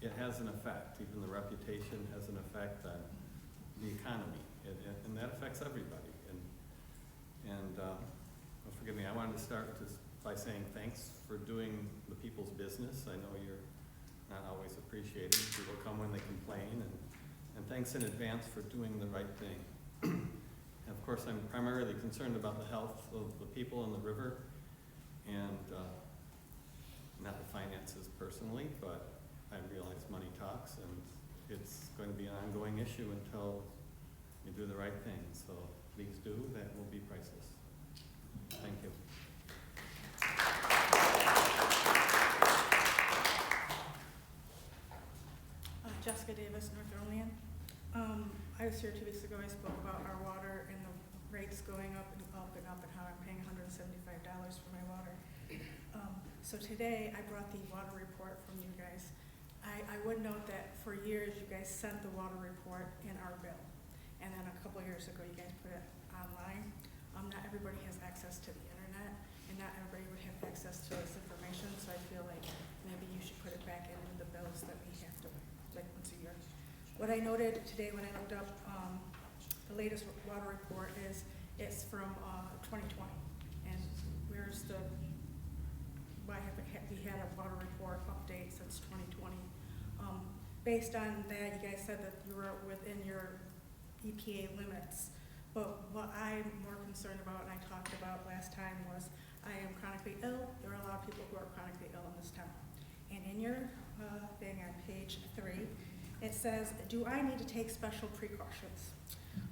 it has an effect. Even the reputation has an effect on the economy, and that affects everybody. And forgive me, I wanted to start just by saying thanks for doing the people's business. I know you're not always appreciated. People come when they complain, and thanks in advance for doing the right thing. And of course, I'm primarily concerned about the health of the people in the river, and not the finances personally, but I realize money talks, and it's going to be an ongoing issue until you do the right thing. So please do, that will be priceless. Thank you. Jessica Davis, North Olean. I was here 2 weeks ago. I spoke about our water and the rates going up and up and up, and how I'm paying $175 for my water. So today I brought the water report from you guys. I would note that for years you guys sent the water report in our bill, and then a couple years ago you guys put it online. Not everybody has access to the internet, and not everybody would have access to this information, so I feel like maybe you should put it back into the bills that we have to, like, once a year. What I noted today when I looked up the latest water report is it's from 2020, and where's the, why haven't we had a water report update since 2020? Based on that, you guys said that you were within your EPA limits. But what I'm more concerned about, and I talked about last time, was I am chronically ill. There are a lot of people who are chronically ill in this town. And in your thing on page 3, it says, do I need to take special precautions?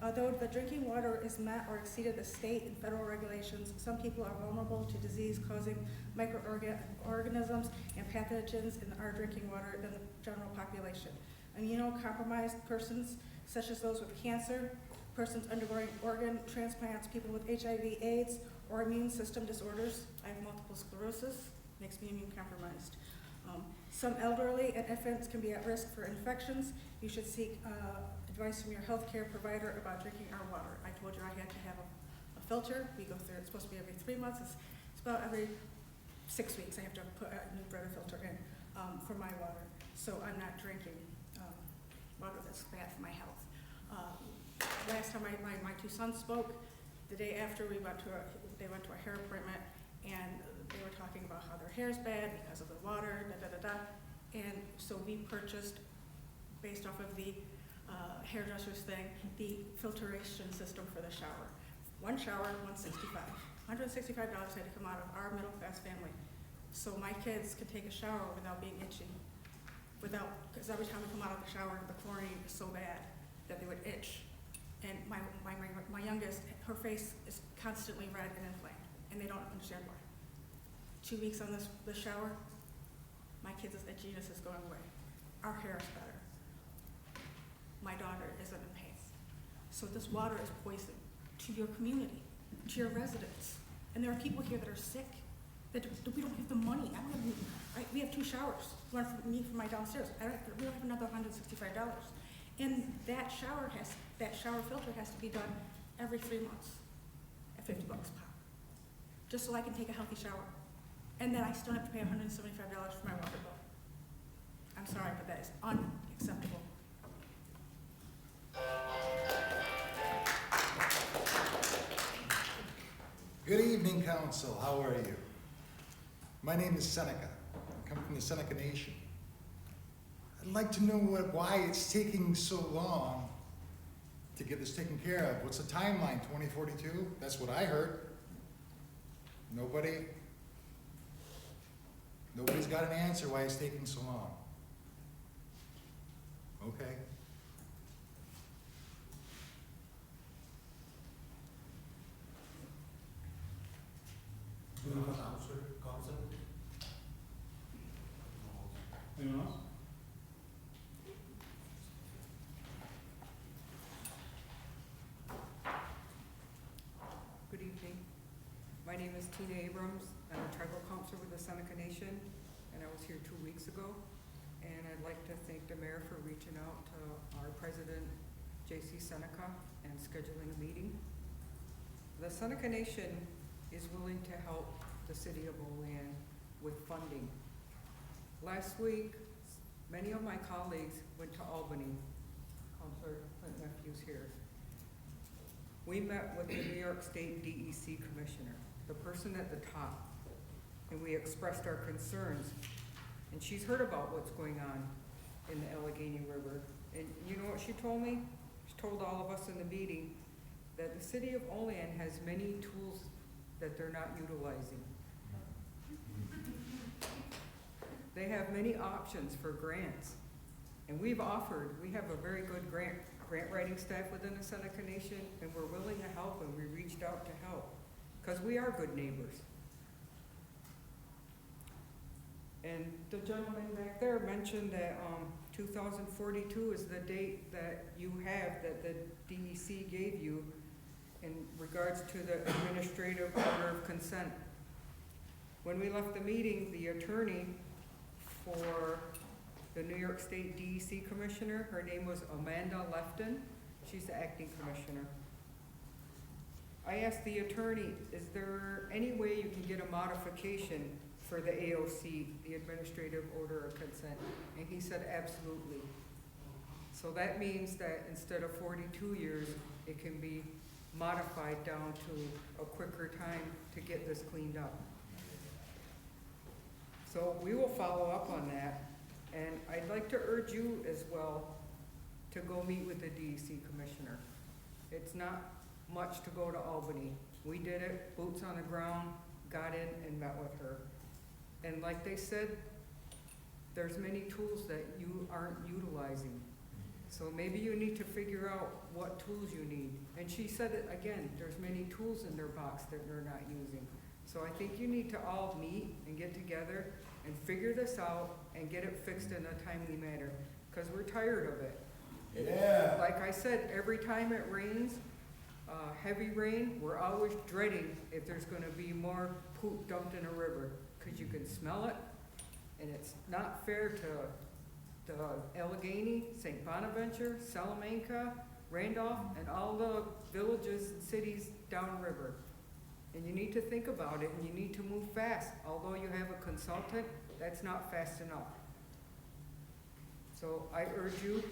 Although the drinking water is met or exceeded the state and federal regulations, some people are vulnerable to disease-causing microorganisms and pathogens in our drinking water than the general population. Immunocompromised persons, such as those with cancer, persons undergoing organ transplants, people with HIV/AIDS, or immune system disorders. I have multiple sclerosis, makes me immune compromised. Some elderly and infants can be at risk for infections. You should seek advice from your healthcare provider about drinking our water. I told you I had to have a filter. We go through, it's supposed to be every 3 months. It's about every 6 weeks I have to put a new Brita filter in for my water. So I'm not drinking water that's bad for my health. Last time my 2 sons spoke, the day after they went to a hair appointment, and they were talking about how their hair's bad because of the water, And so we purchased, based off of the hairdresser's thing, the filtration system for the shower. 1 shower, $165. $165 had to come out of our middle-class family, so my kids could take a shower without being itchy. because every time we come out of the shower, the chlorine is so bad that they would itch. And my youngest, her face is constantly red and inflamed, and they don't understand why. 2 weeks on this shower, my kids' itchiness is going away. Our hair is better. My daughter isn't in pain. So this water is poison to your community, to your residents. And there are people here that are sick, that we don't have the money. We have 2 showers, one for me, for my downstairs. We don't have another $165. And that shower filter has to be done every 3 months at $50 a pop, just so I can take a healthy shower. And then I still have to pay $175 for my water bill. I'm sorry, but that is unacceptable. Good evening, Council. How are you? My name is Seneca. I come from the Seneca Nation. I'd like to know why it's taking so long to get this taken care of. What's the timeline, 2042? That's what I heard. Nobody's got an answer why it's taking so long. Okay. Anyone else? Good evening. My name is Tina Abrams. I'm a tribal counselor with the Seneca Nation, and I was here 2 weeks ago. And I'd like to thank the mayor for reaching out to our president, J.C. Seneca, and scheduling a meeting. The Seneca Nation is willing to help the city of Olean with funding. Last week, many of my colleagues went to Albany. Councilor Clint Nephew's here. We met with the New York State DEC Commissioner, the person at the top, and we expressed our concerns. And she's heard about what's going on in the Allegheny River. And you know what she told me? She told all of us in the meeting that the city of Olean has many tools that they're not utilizing. They have many options for grants. And we have a very good grant writing staff within the Seneca Nation, and we're willing to help, and we reached out to help, because we are good neighbors. And the gentleman back there mentioned that 2042 is the date that you have, that the DEC gave you in regards to the administrative order of consent. When we left the meeting, the attorney for the New York State DEC Commissioner, her name was Amanda Lefton. She's the acting commissioner. I asked the attorney, is there any way you can get a modification for the AOC, the Administrative Order of Consent? And he said, absolutely. So that means that instead of 42 years, it can be modified down to a quicker time to get this cleaned up. So we will follow up on that. And I'd like to urge you as well to go meet with the DEC Commissioner. It's not much to go to Albany. We did it, boots on the ground, got in and met with her. And like they said, there's many tools that you aren't utilizing. So maybe you need to figure out what tools you need. And she said it again, there's many tools in their box that they're not using. So I think you need to all meet and get together and figure this out and get it fixed in a timely manner, because we're tired of it. Yeah. Like I said, every time it rains, heavy rain, we're always dreading if there's gonna be more poop dumped in a river, because you can smell it, and it's not fair to Allegheny, St. Bonaventure, Salamanca, Randolph, and all the villages and cities downriver. And you need to think about it, and you need to move fast. Although you have a consultant, that's not fast enough. So I urge you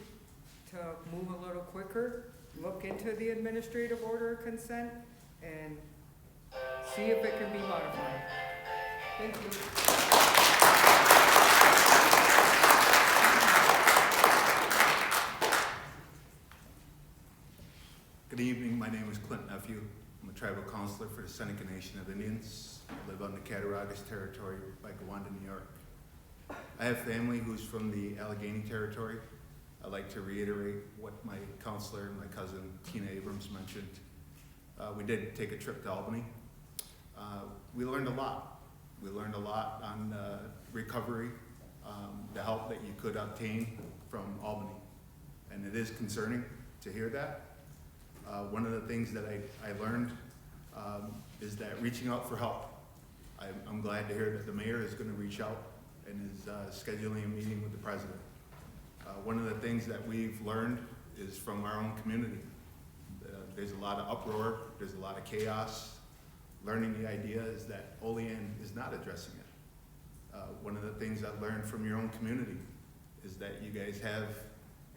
to move a little quicker, look into the administrative order of consent, and see if it can be modified. Thank you. Good evening, my name is Clint Nephew. I'm a tribal counselor for the Seneca Nation of Indians. I live on the Cattaraugus territory by Gowanda, New York. I have family who's from the Allegheny territory. I'd like to reiterate what my counselor, my cousin Tina Abrams mentioned. We did take a trip to Albany. We learned a lot. We learned a lot on recovery, the help that you could obtain from Albany. And it is concerning to hear that. One of the things that I learned is that reaching out for help. I'm glad to hear that the mayor is going to reach out and is scheduling a meeting with the president. One of the things that we've learned is from our own community. There's a lot of uproar, there's a lot of chaos. Learning the idea is that Olean is not addressing it. One of the things I've learned from your own community is that you guys have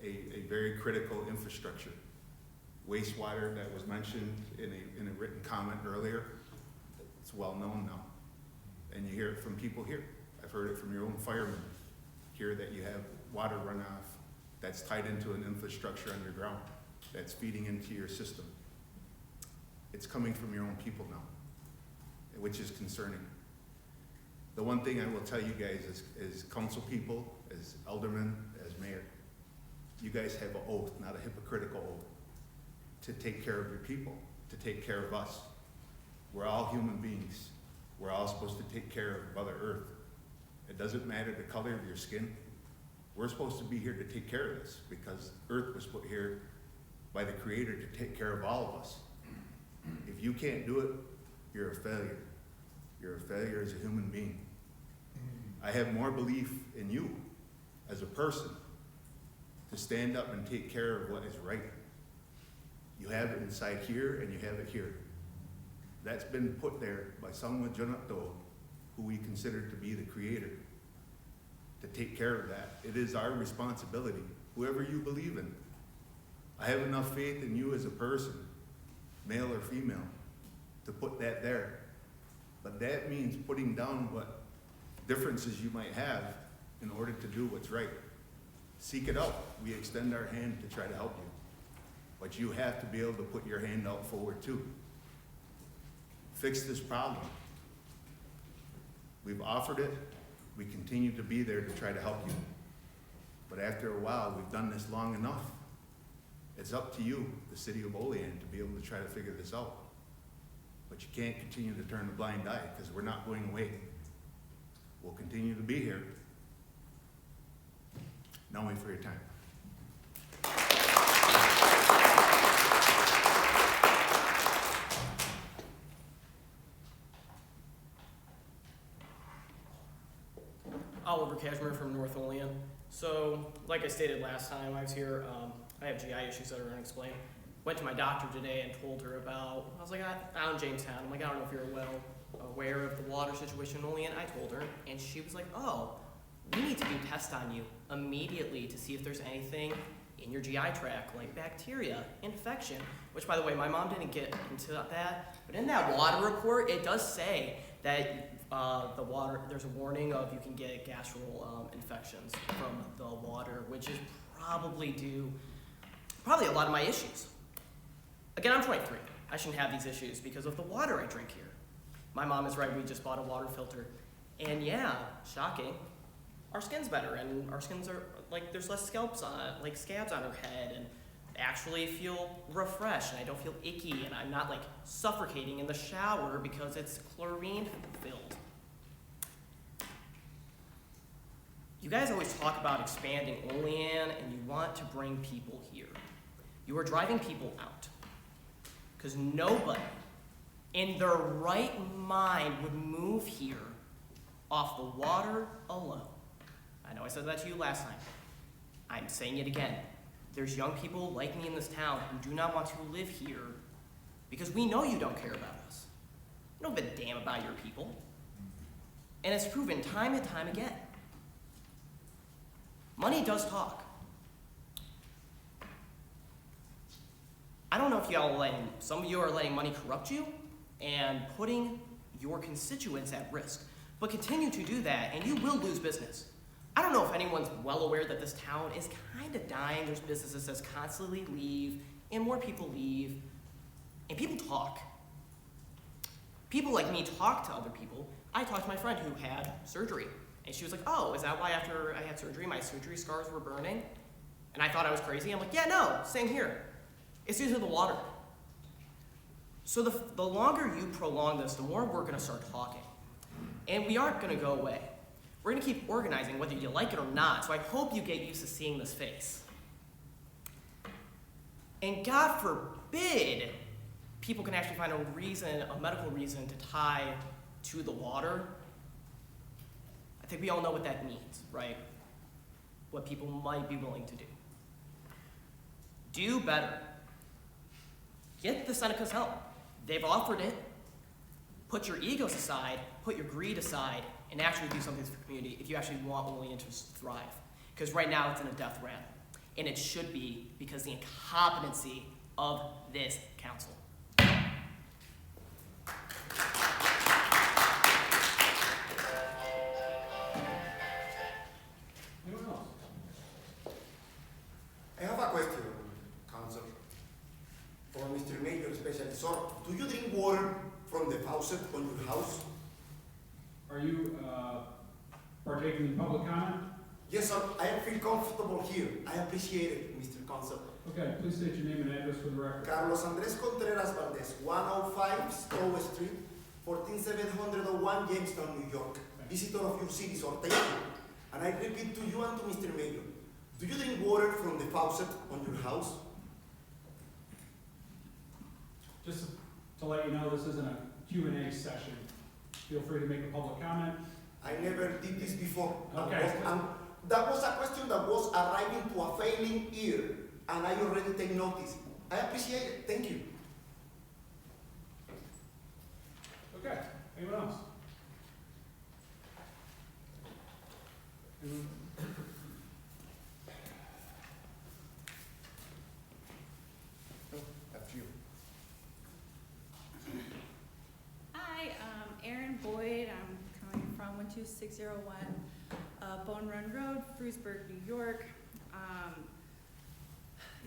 a very critical infrastructure. Wastewater that was mentioned in a written comment earlier, it's well known now. And you hear it from people here. I've heard it from your own firemen here that you have water runoff that's tied into an infrastructure underground that's feeding into your system. It's coming from your own people now, which is concerning. The one thing I will tell you guys as council people, as aldermen, as mayor, you guys have an oath, not a hypocritical oath, to take care of your people, to take care of us. We're all human beings. We're all supposed to take care of Mother Earth. It doesn't matter the color of your skin. We're supposed to be here to take care of this because Earth was put here by the Creator to take care of all of us. If you can't do it, you're a failure. You're a failure as a human being. I have more belief in you as a person to stand up and take care of what is right. You have it inside here and you have it here. That's been put there by someone, who we consider to be the Creator, to take care of that. It is our responsibility, whoever you believe in. I have enough faith in you as a person, male or female, to put that there. But that means putting down what differences you might have in order to do what's right. Seek it out. We extend our hand to try to help you. But you have to be able to put your hand out forward too. Fix this problem. We've offered it. We continue to be there to try to help you. But after a while, we've done this long enough. It's up to you, the city of Olean, to be able to try to figure this out. But you can't continue to turn a blind eye because we're not going away. We'll continue to be here. Now wait for your time. Oliver Cashmere from North Olean. So, like I stated last time I was here, I have GI issues that are unexplained. Went to my doctor today and told her about, I was like, I'm in Jamestown. I'm like, I don't know if you're well aware of the water situation in Olean. I told her, and she was like, oh, we need to do tests on you immediately to see if there's anything in your GI tract, like bacteria, infection, which, by the way, my mom didn't get into that, but in that water report, it does say that the water, there's a warning of you can get gastral infections from the water, which is probably a lot of my issues. Again, I'm 23. I shouldn't have these issues because of the water I drink here. My mom is right, we just bought a water filter. And yeah, shocking, our skin's better and our skins are, like, there's less scabs on her head, and actually feel refreshed and I don't feel icky and I'm not like suffocating in the shower because it's chlorine filled. You guys always talk about expanding Olean and you want to bring people here. You are driving people out because nobody in their right mind would move here off the water alone. I know I said that to you last time. I'm saying it again. There's young people like me in this town who do not want to live here because we know you don't care about us. You don't give a damn about your people. And it's proven time and time again. Money does talk. I don't know if some of you are letting money corrupt you and putting your constituents at risk, but continue to do that and you will lose business. I don't know if anyone's well aware that this town is kind of dying. There's businesses that constantly leave, and more people leave, and people talk. People like me talk to other people. I talked to my friend who had surgery. And she was like, oh, is that why after I had surgery, my surgery scars were burning? And I thought I was crazy. I'm like, yeah, no, same here. It's due to the water. So the longer you prolong this, the more we're gonna start talking. And we aren't gonna go away. We're gonna keep organizing whether you like it or not, so I hope you get used to seeing this face. And God forbid people can actually find a reason, a medical reason to tie to the water. I think we all know what that means, right? What people might be willing to do. Do better. Get the Senecas help. They've offered it. Put your egos aside, put your greed aside, and actually do something for the community if you actually want Olean to thrive. Because right now it's in a death rattle. And it should be because the incompetency of this council. Anyone else? I have a question, Council, for Mr. Mayor especially. So, do you drink water from the faucet on your house? Are you partaking in public comment? Yes, sir. I feel comfortable here. I appreciate it, Mr. Council. Okay, please state your name and address for the record. Carlos Andres Contreras Valdez, 105 Stowe Street, 14701, Jamestown, New York. Visitor of your city, sir. Thank you. And I repeat to you and to Mr. Mayor, do you drink water from the faucet on your house? Just to let you know, this isn't a Q&A session. Feel free to make a public comment. I never did this before. Okay. That was a question that was arriving to a failing ear, and I already take notice. I appreciate it. Thank you. Okay, anyone else? After you. Hi, Erin Boyd. I'm coming from 12601 Bone Run Road, Frewsburg, New York.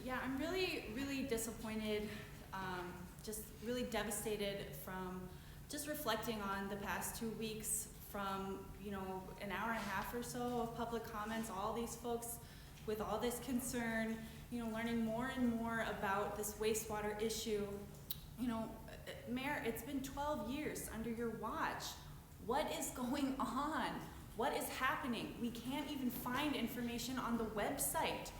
Yeah, I'm really, really disappointed, just really devastated from just reflecting on the past 2 weeks from, you know, an hour and a half or so of public comments, all these folks with all this concern, you know, learning more and more about this wastewater issue. You know, Mayor, it's been 12 years under your watch. What is going on? What is happening? We can't even find information on the website.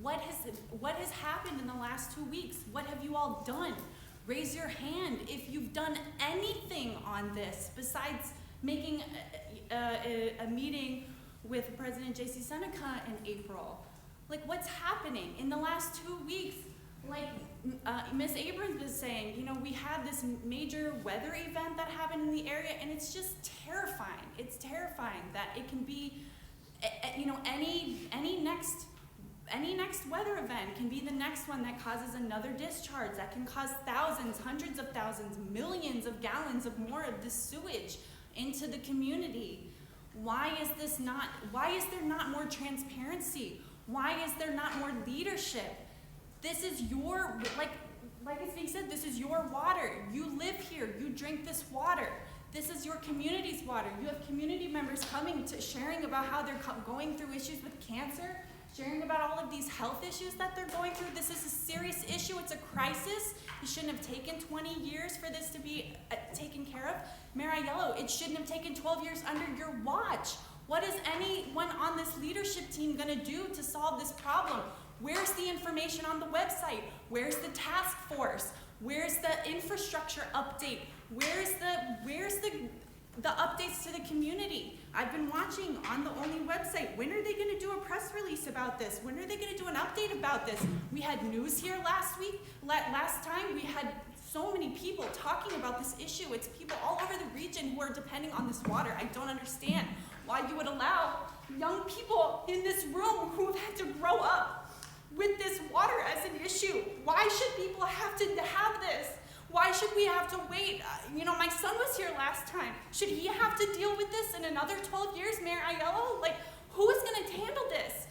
What has happened in the last 2 weeks? What have you all done? Raise your hand if you've done anything on this besides making a meeting with President J.C. Seneca in April. Like, what's happening in the last 2 weeks? Like Ms. Abrams was saying, you know, we had this major weather event that happened in the area, and it's just terrifying. It's terrifying that it can be, you know, any next weather event can be the next one that causes another discharge that can cause thousands, hundreds of thousands, millions of gallons of more of this sewage into the community. Why is there not more transparency? Why is there not more leadership? This is your, like it's being said, this is your water. You live here, you drink this water. This is your community's water. You have community members coming to sharing about how they're going through issues with cancer, sharing about all of these health issues that they're going through. This is a serious issue, it's a crisis. It shouldn't have taken 20 years for this to be taken care of. Mayor Aiello, it shouldn't have taken 12 years under your watch. What is anyone on this leadership team gonna do to solve this problem? Where's the information on the website? Where's the task force? Where's the infrastructure update? Where's the updates to the community? I've been watching on the Olean website. When are they gonna do a press release about this? When are they gonna do an update about this? We had news here last week. Last time we had so many people talking about this issue. It's people all over the region who are depending on this water. I don't understand why you would allow young people in this room who have had to grow up with this water as an issue. Why should people have to have this? Why should we have to wait? You know, my son was here last time. Should he have to deal with this in another 12 years, Mayor Aiello? Like, who is gonna handle this?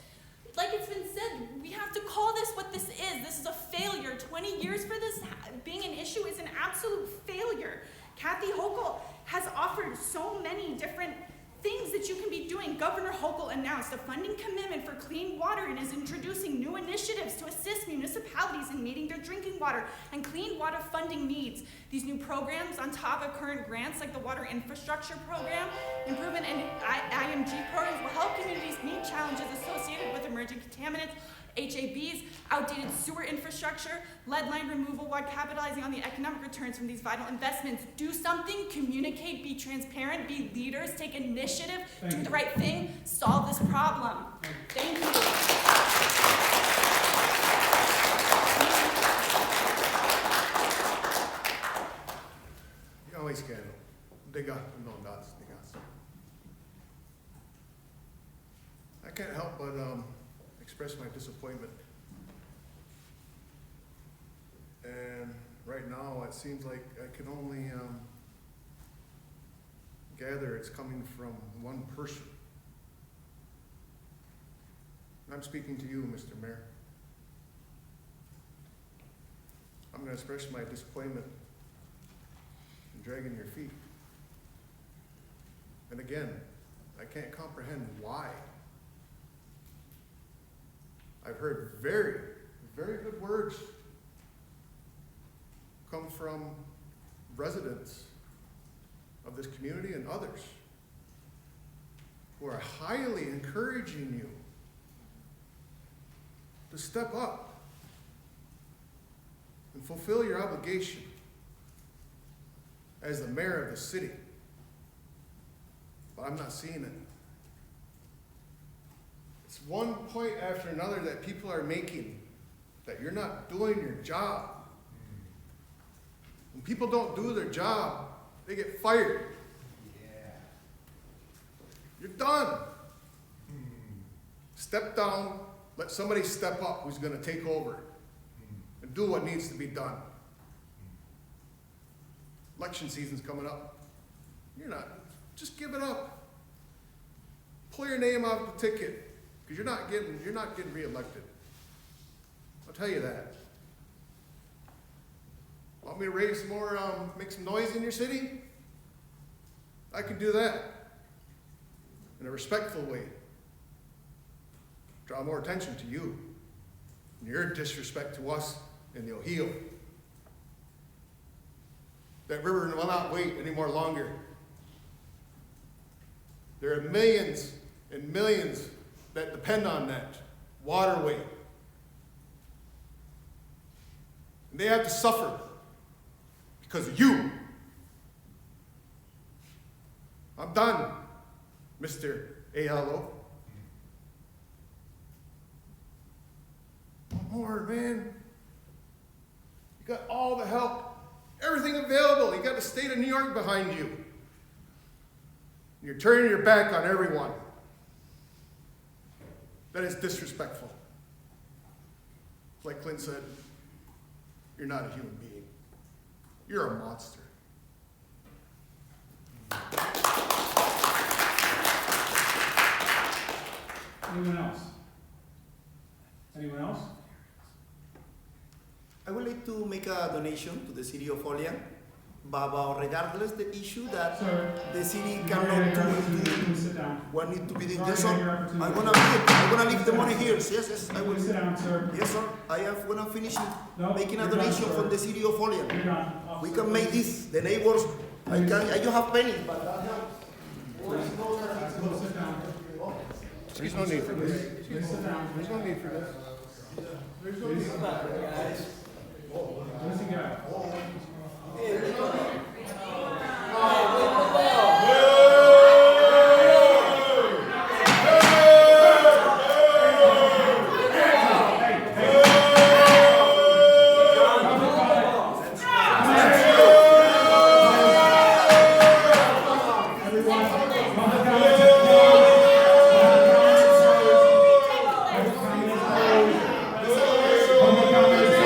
Like it's been said, we have to call this what this is. This is a failure. 20 years for this being an issue is an absolute failure. Kathy Hochul has offered so many different things that you can be doing. Governor Hochul announced a funding commitment for clean water and is introducing new initiatives to assist municipalities in meeting their drinking water and clean water funding needs. These new programs, on top of current grants like the Water Infrastructure Program, Improvement and IMG programs, will help communities meet challenges associated with emerging contaminants, HABs, outdated sewer infrastructure, lead line removal, while capitalizing on the economic returns from these vital investments. Do something, communicate, be transparent, be leaders, take initiative, do the right thing, solve this problem. Thank you. You always can. Diga, no, that's digas. I can't help but express my disappointment. And right now, it seems like I can only gather it's coming from one person. I'm speaking to you, Mr. Mayor. I'm going to express my disappointment in dragging your feet. And again, I can't comprehend why. I've heard very, very good words come from residents of this community and others who are highly encouraging you to step up and fulfill your obligation as the mayor of the city. But I'm not seeing it. It's one point after another that people are making that you're not doing your job. When people don't do their job, they get fired. You're done. Step down, let somebody step up who's going to take over and do what needs to be done. Election season's coming up. You're not, just give it up. Pull your name off the ticket, because you're not getting reelected. I'll tell you that. Want me to raise some more, make some noise in your city? I can do that in a respectful way. Draw more attention to you and your disrespect to us in the Ohio. That river will not wait any more longer. There are millions and millions that depend on that waterway. And they have to suffer because of you. I'm done, Mr. Ayalo. One more, man. You got all the help, everything available. You got the state of New York behind you. You're turning your back on everyone. That is disrespectful. Like Clint said, you're not a human being. You're a monster. Anyone else? Anyone else? I would like to make a donation to the city of Olean, but regardless the issue that the city cannot do what needs to be done. Yes, sir. I'm gonna leave the money here. Yes, I will. Sit down, sir. Yes, sir. I am gonna finish making a donation from the city of Olean. We can make this. The neighbors, I just have pennies, but that helps. There's no need for this. There's no need for this. There's no need for that, guys. Where's he got? Public comment is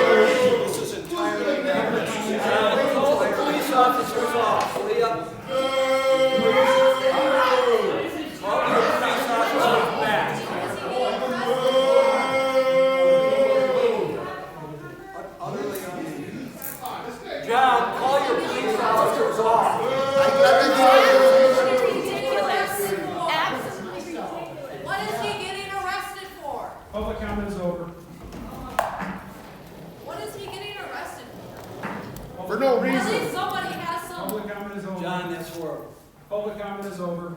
for no At reason. least somebody has some. Public comment is over. John, that's horrible. Public comment is over.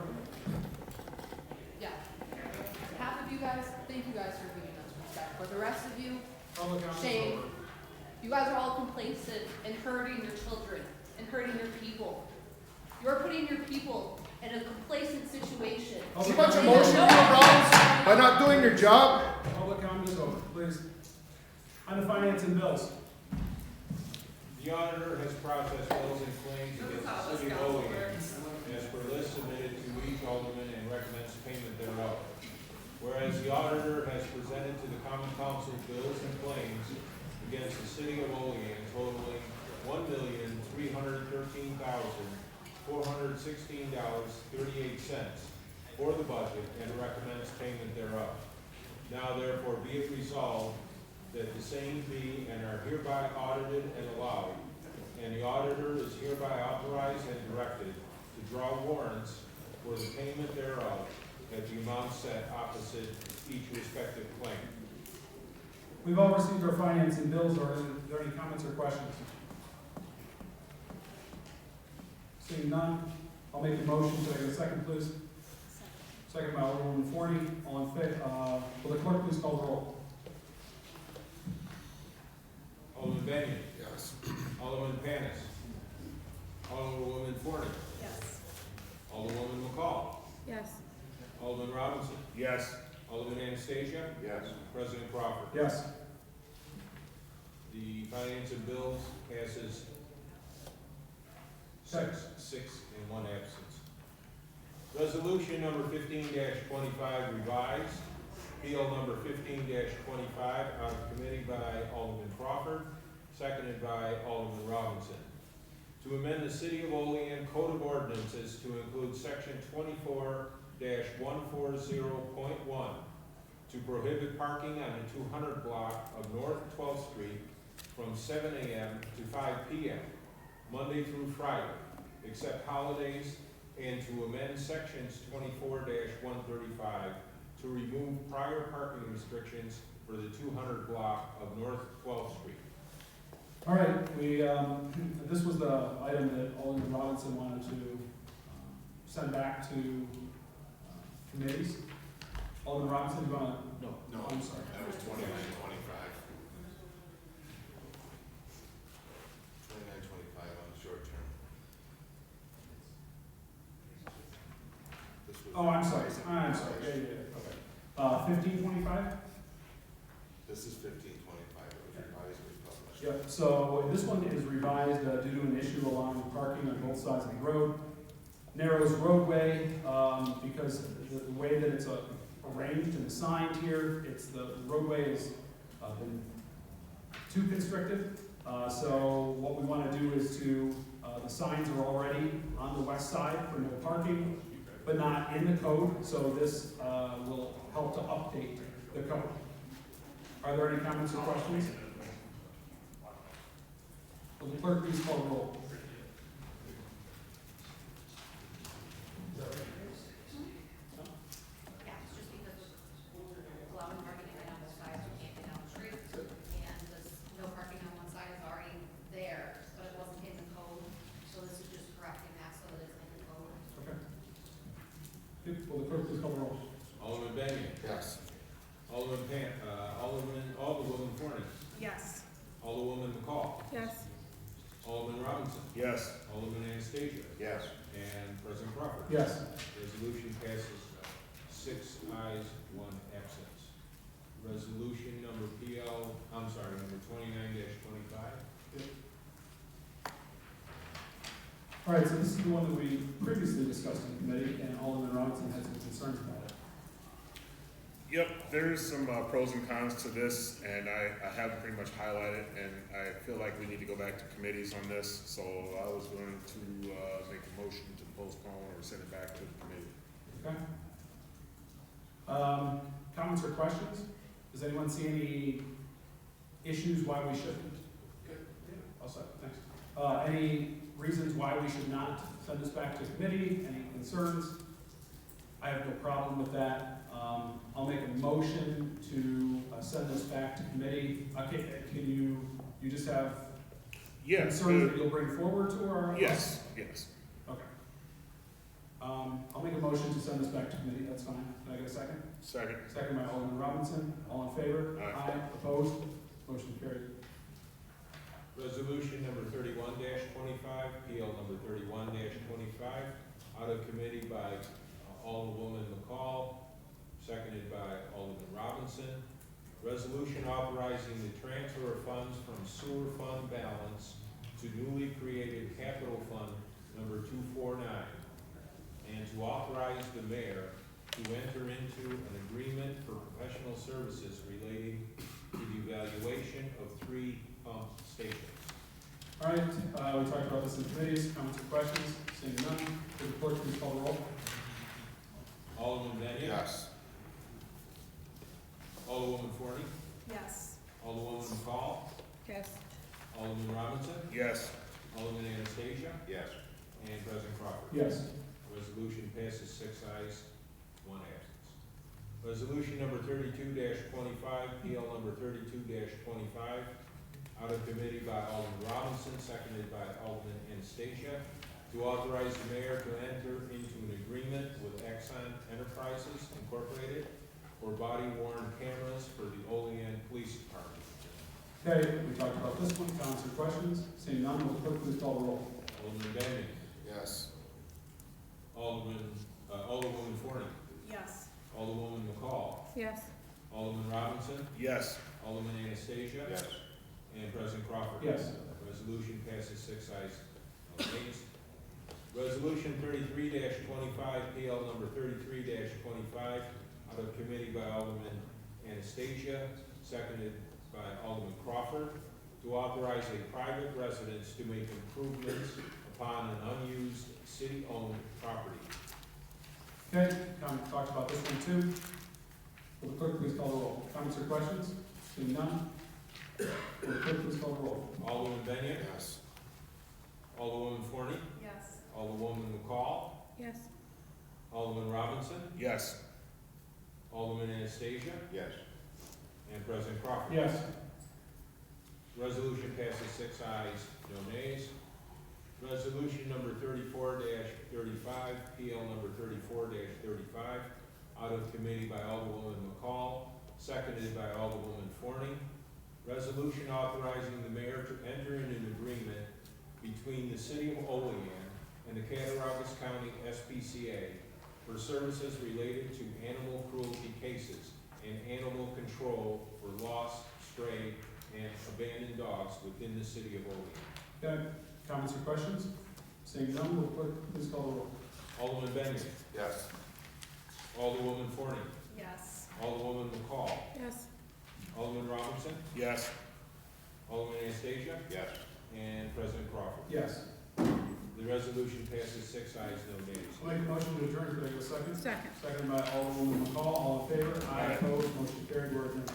Yeah. Half of you guys, thank you guys for giving us respect, but the rest of you, Public comment is shame. over. You guys are all complacent and hurting your children and hurting your people. You're putting your people in a complacent situation. See how much emotion you aroused by not doing your job? Public comment is over, please. On the finance and bills. The auditor has processed bills and claims against the city of Olean as per list submitted to each alderman and recommends payment thereof. Whereas the auditor has presented to the common council bills and claims against the city of Olean totaling $1,313,416.38 for the budget and recommends payment thereof. Now therefore be it resolved that the same be and are hereby audited and allowed, and the auditor is hereby authorized and directed to draw warrants for the payment thereof at the amount set opposite each respective claim. We've all received our finance and bills. Are there any comments or questions? Seeing none, I'll make a motion. Can I get a second, please? Second by Alderwoman Forney. All in favor, will the clerk please call the roll? Alderman Benyon. Yes. Alderman Panis. Alderwoman Forney. Yes. Alderwoman McCall. Yes. Alderman Robinson. Yes. Alderman Anastasia. Yes. President Crawford. Yes. The finance and bills passes six and one absence. Resolution number 15-25 revised. PL number 15-25 out of committee by Alderman Crawford, seconded by Alderman Robinson. To amend the City of Olean Code of Ordinances to include section 24-140.1 to prohibit parking on the 200 block of North 12th Street from 7 a.m. to 5 p.m., Monday through Friday, except holidays, and to amend sections 24-135 to remove prior parking restrictions for the 200 block of North 12th Street. All right, this was the item that Alderman Robinson wanted to send back to committees. Alderman Robinson, do you want to? No. I'm sorry. That was 29-25. 29-25 on the short term. This was Oh, I'm sorry. I'm sorry. Yeah. Okay. 1525? This is 15-25. It was revised and republished. Yep, so this one is revised due to an issue along parking on both sides of the road. Narrows roadway, because the way that it's arranged and assigned here, the roadway has been too constricted. So what we want to do is the signs are already on the west side for no parking, but not in the code, so this will help to update the code. Are there any comments or questions? Will the clerk please call the roll? Yeah, it's just because allowing parking right on both sides, you can't get down the street. And this no parking on one side is already there, but it wasn't in the code. So this is just correcting that so that it's in the code. Okay. Good. Will the clerk please call the roll? Alderman Benyon. Yes. Alderwoman Forney. Yes. Alderwoman McCall. Yes. Alderman Robinson. Yes. Alderman Anastasia. Yes. And President Crawford. Yes. Resolution passes 6 ayes, 1 absence. Resolution number number 29-25. All right, so this is the one that we previously discussed in committee, and Alderman Robinson had some concerns about it. Yep, there's some pros and cons to this, and I have pretty much highlighted, and I feel like we need to go back to committees on this, so I was going to make a motion to postpone or send it back to the committee. Okay. Comments or questions? Does anyone see any issues why we shouldn't? Good. Yeah, I'll say, thanks. Any reasons why we should not send this back to committee? Any concerns? I have no problem with that. I'll make a motion to send this back to committee. Okay, can you just have Yes, concerns that you'll bring forward to our? yes, yes. Okay. I'll make a motion to send this back to committee, that's fine. Can I get a second? Second. Second by Alderman Robinson, all in favor? Aye. Opposed? Motion carried. Resolution number 31-25, PL number 31-25, out of committee by Alderwoman McCall, seconded by Alderman Robinson. Resolution authorizing the transfer of funds from sewer fund balance to newly created capital fund number 249, and to authorize the mayor to enter into an agreement for professional services relating to the evaluation of 3 pump stations. All right, we talked about this in committees, comments or questions, seeing none, would the clerk please call the roll? Alderman Benyon? Yes. Alderwoman Forney? Yes. Alderwoman McCall? Yes. Alderman Robinson? Yes. Alderman Anastasia? Yes. And President Crawford? Yes. Resolution passes 6 ayes, 1 absence. Resolution number 32-25, PL number 32-25, out of committee by Alderman Robinson, seconded by Alderman Anastasia, to authorize the mayor to enter into an agreement with Exxon Enterprises Incorporated for body-worn cameras for the Olean Police Department. Okay, we talked about this one, comments or questions, seeing none, will the clerk please call the roll? Alderman Benyon? Yes. Alderwoman Forney? Yes. Alderwoman McCall? Yes. Alderman Robinson? Yes. Alderman Anastasia? Yes. And President Crawford? Yes. Resolution passes 6 ayes, no nays. Resolution 33-25, PL number 33-25, out of committee by Alderman Anastasia, seconded by Alderman Crawford, to authorize a private residence to make improvements upon an unused city-owned property. Okay, talked about this one too. Will the clerk please call the roll? Comments or questions? Seeing none, will the clerk please call the roll? Alderman Benyon? Yes. Alderwoman Forney? Yes. Alderwoman McCall? Yes. Alderman Robinson? Yes. Alderman Anastasia? Yes. And President Crawford? Yes. Resolution passes 6 ayes, no nays. Resolution number 34-35, PL number 34-35, out of committee by Alderwoman McCall, seconded by Alderwoman Forney. Resolution authorizing the mayor to enter into an agreement between the city of Olean and the Cattaraugus County SPCA for services related to animal cruelty cases and animal control for lost, stray, and abandoned dogs within the city of Olean. Okay, comments or questions? Seeing none, will the clerk please call the roll? Alderman Benyon? Yes. Alderwoman Forney? Yes. Alderwoman McCall? Yes. Alderman Robinson? Yes. Alderman Anastasia? Yes. And President Crawford? Yes. The resolution passes 6 ayes, no nays. I'll make a motion to adjourn. Could I get a second? Second. Second by Alderwoman McCall. All in favor? Aye. Opposed? Motion carried. We're adjourned.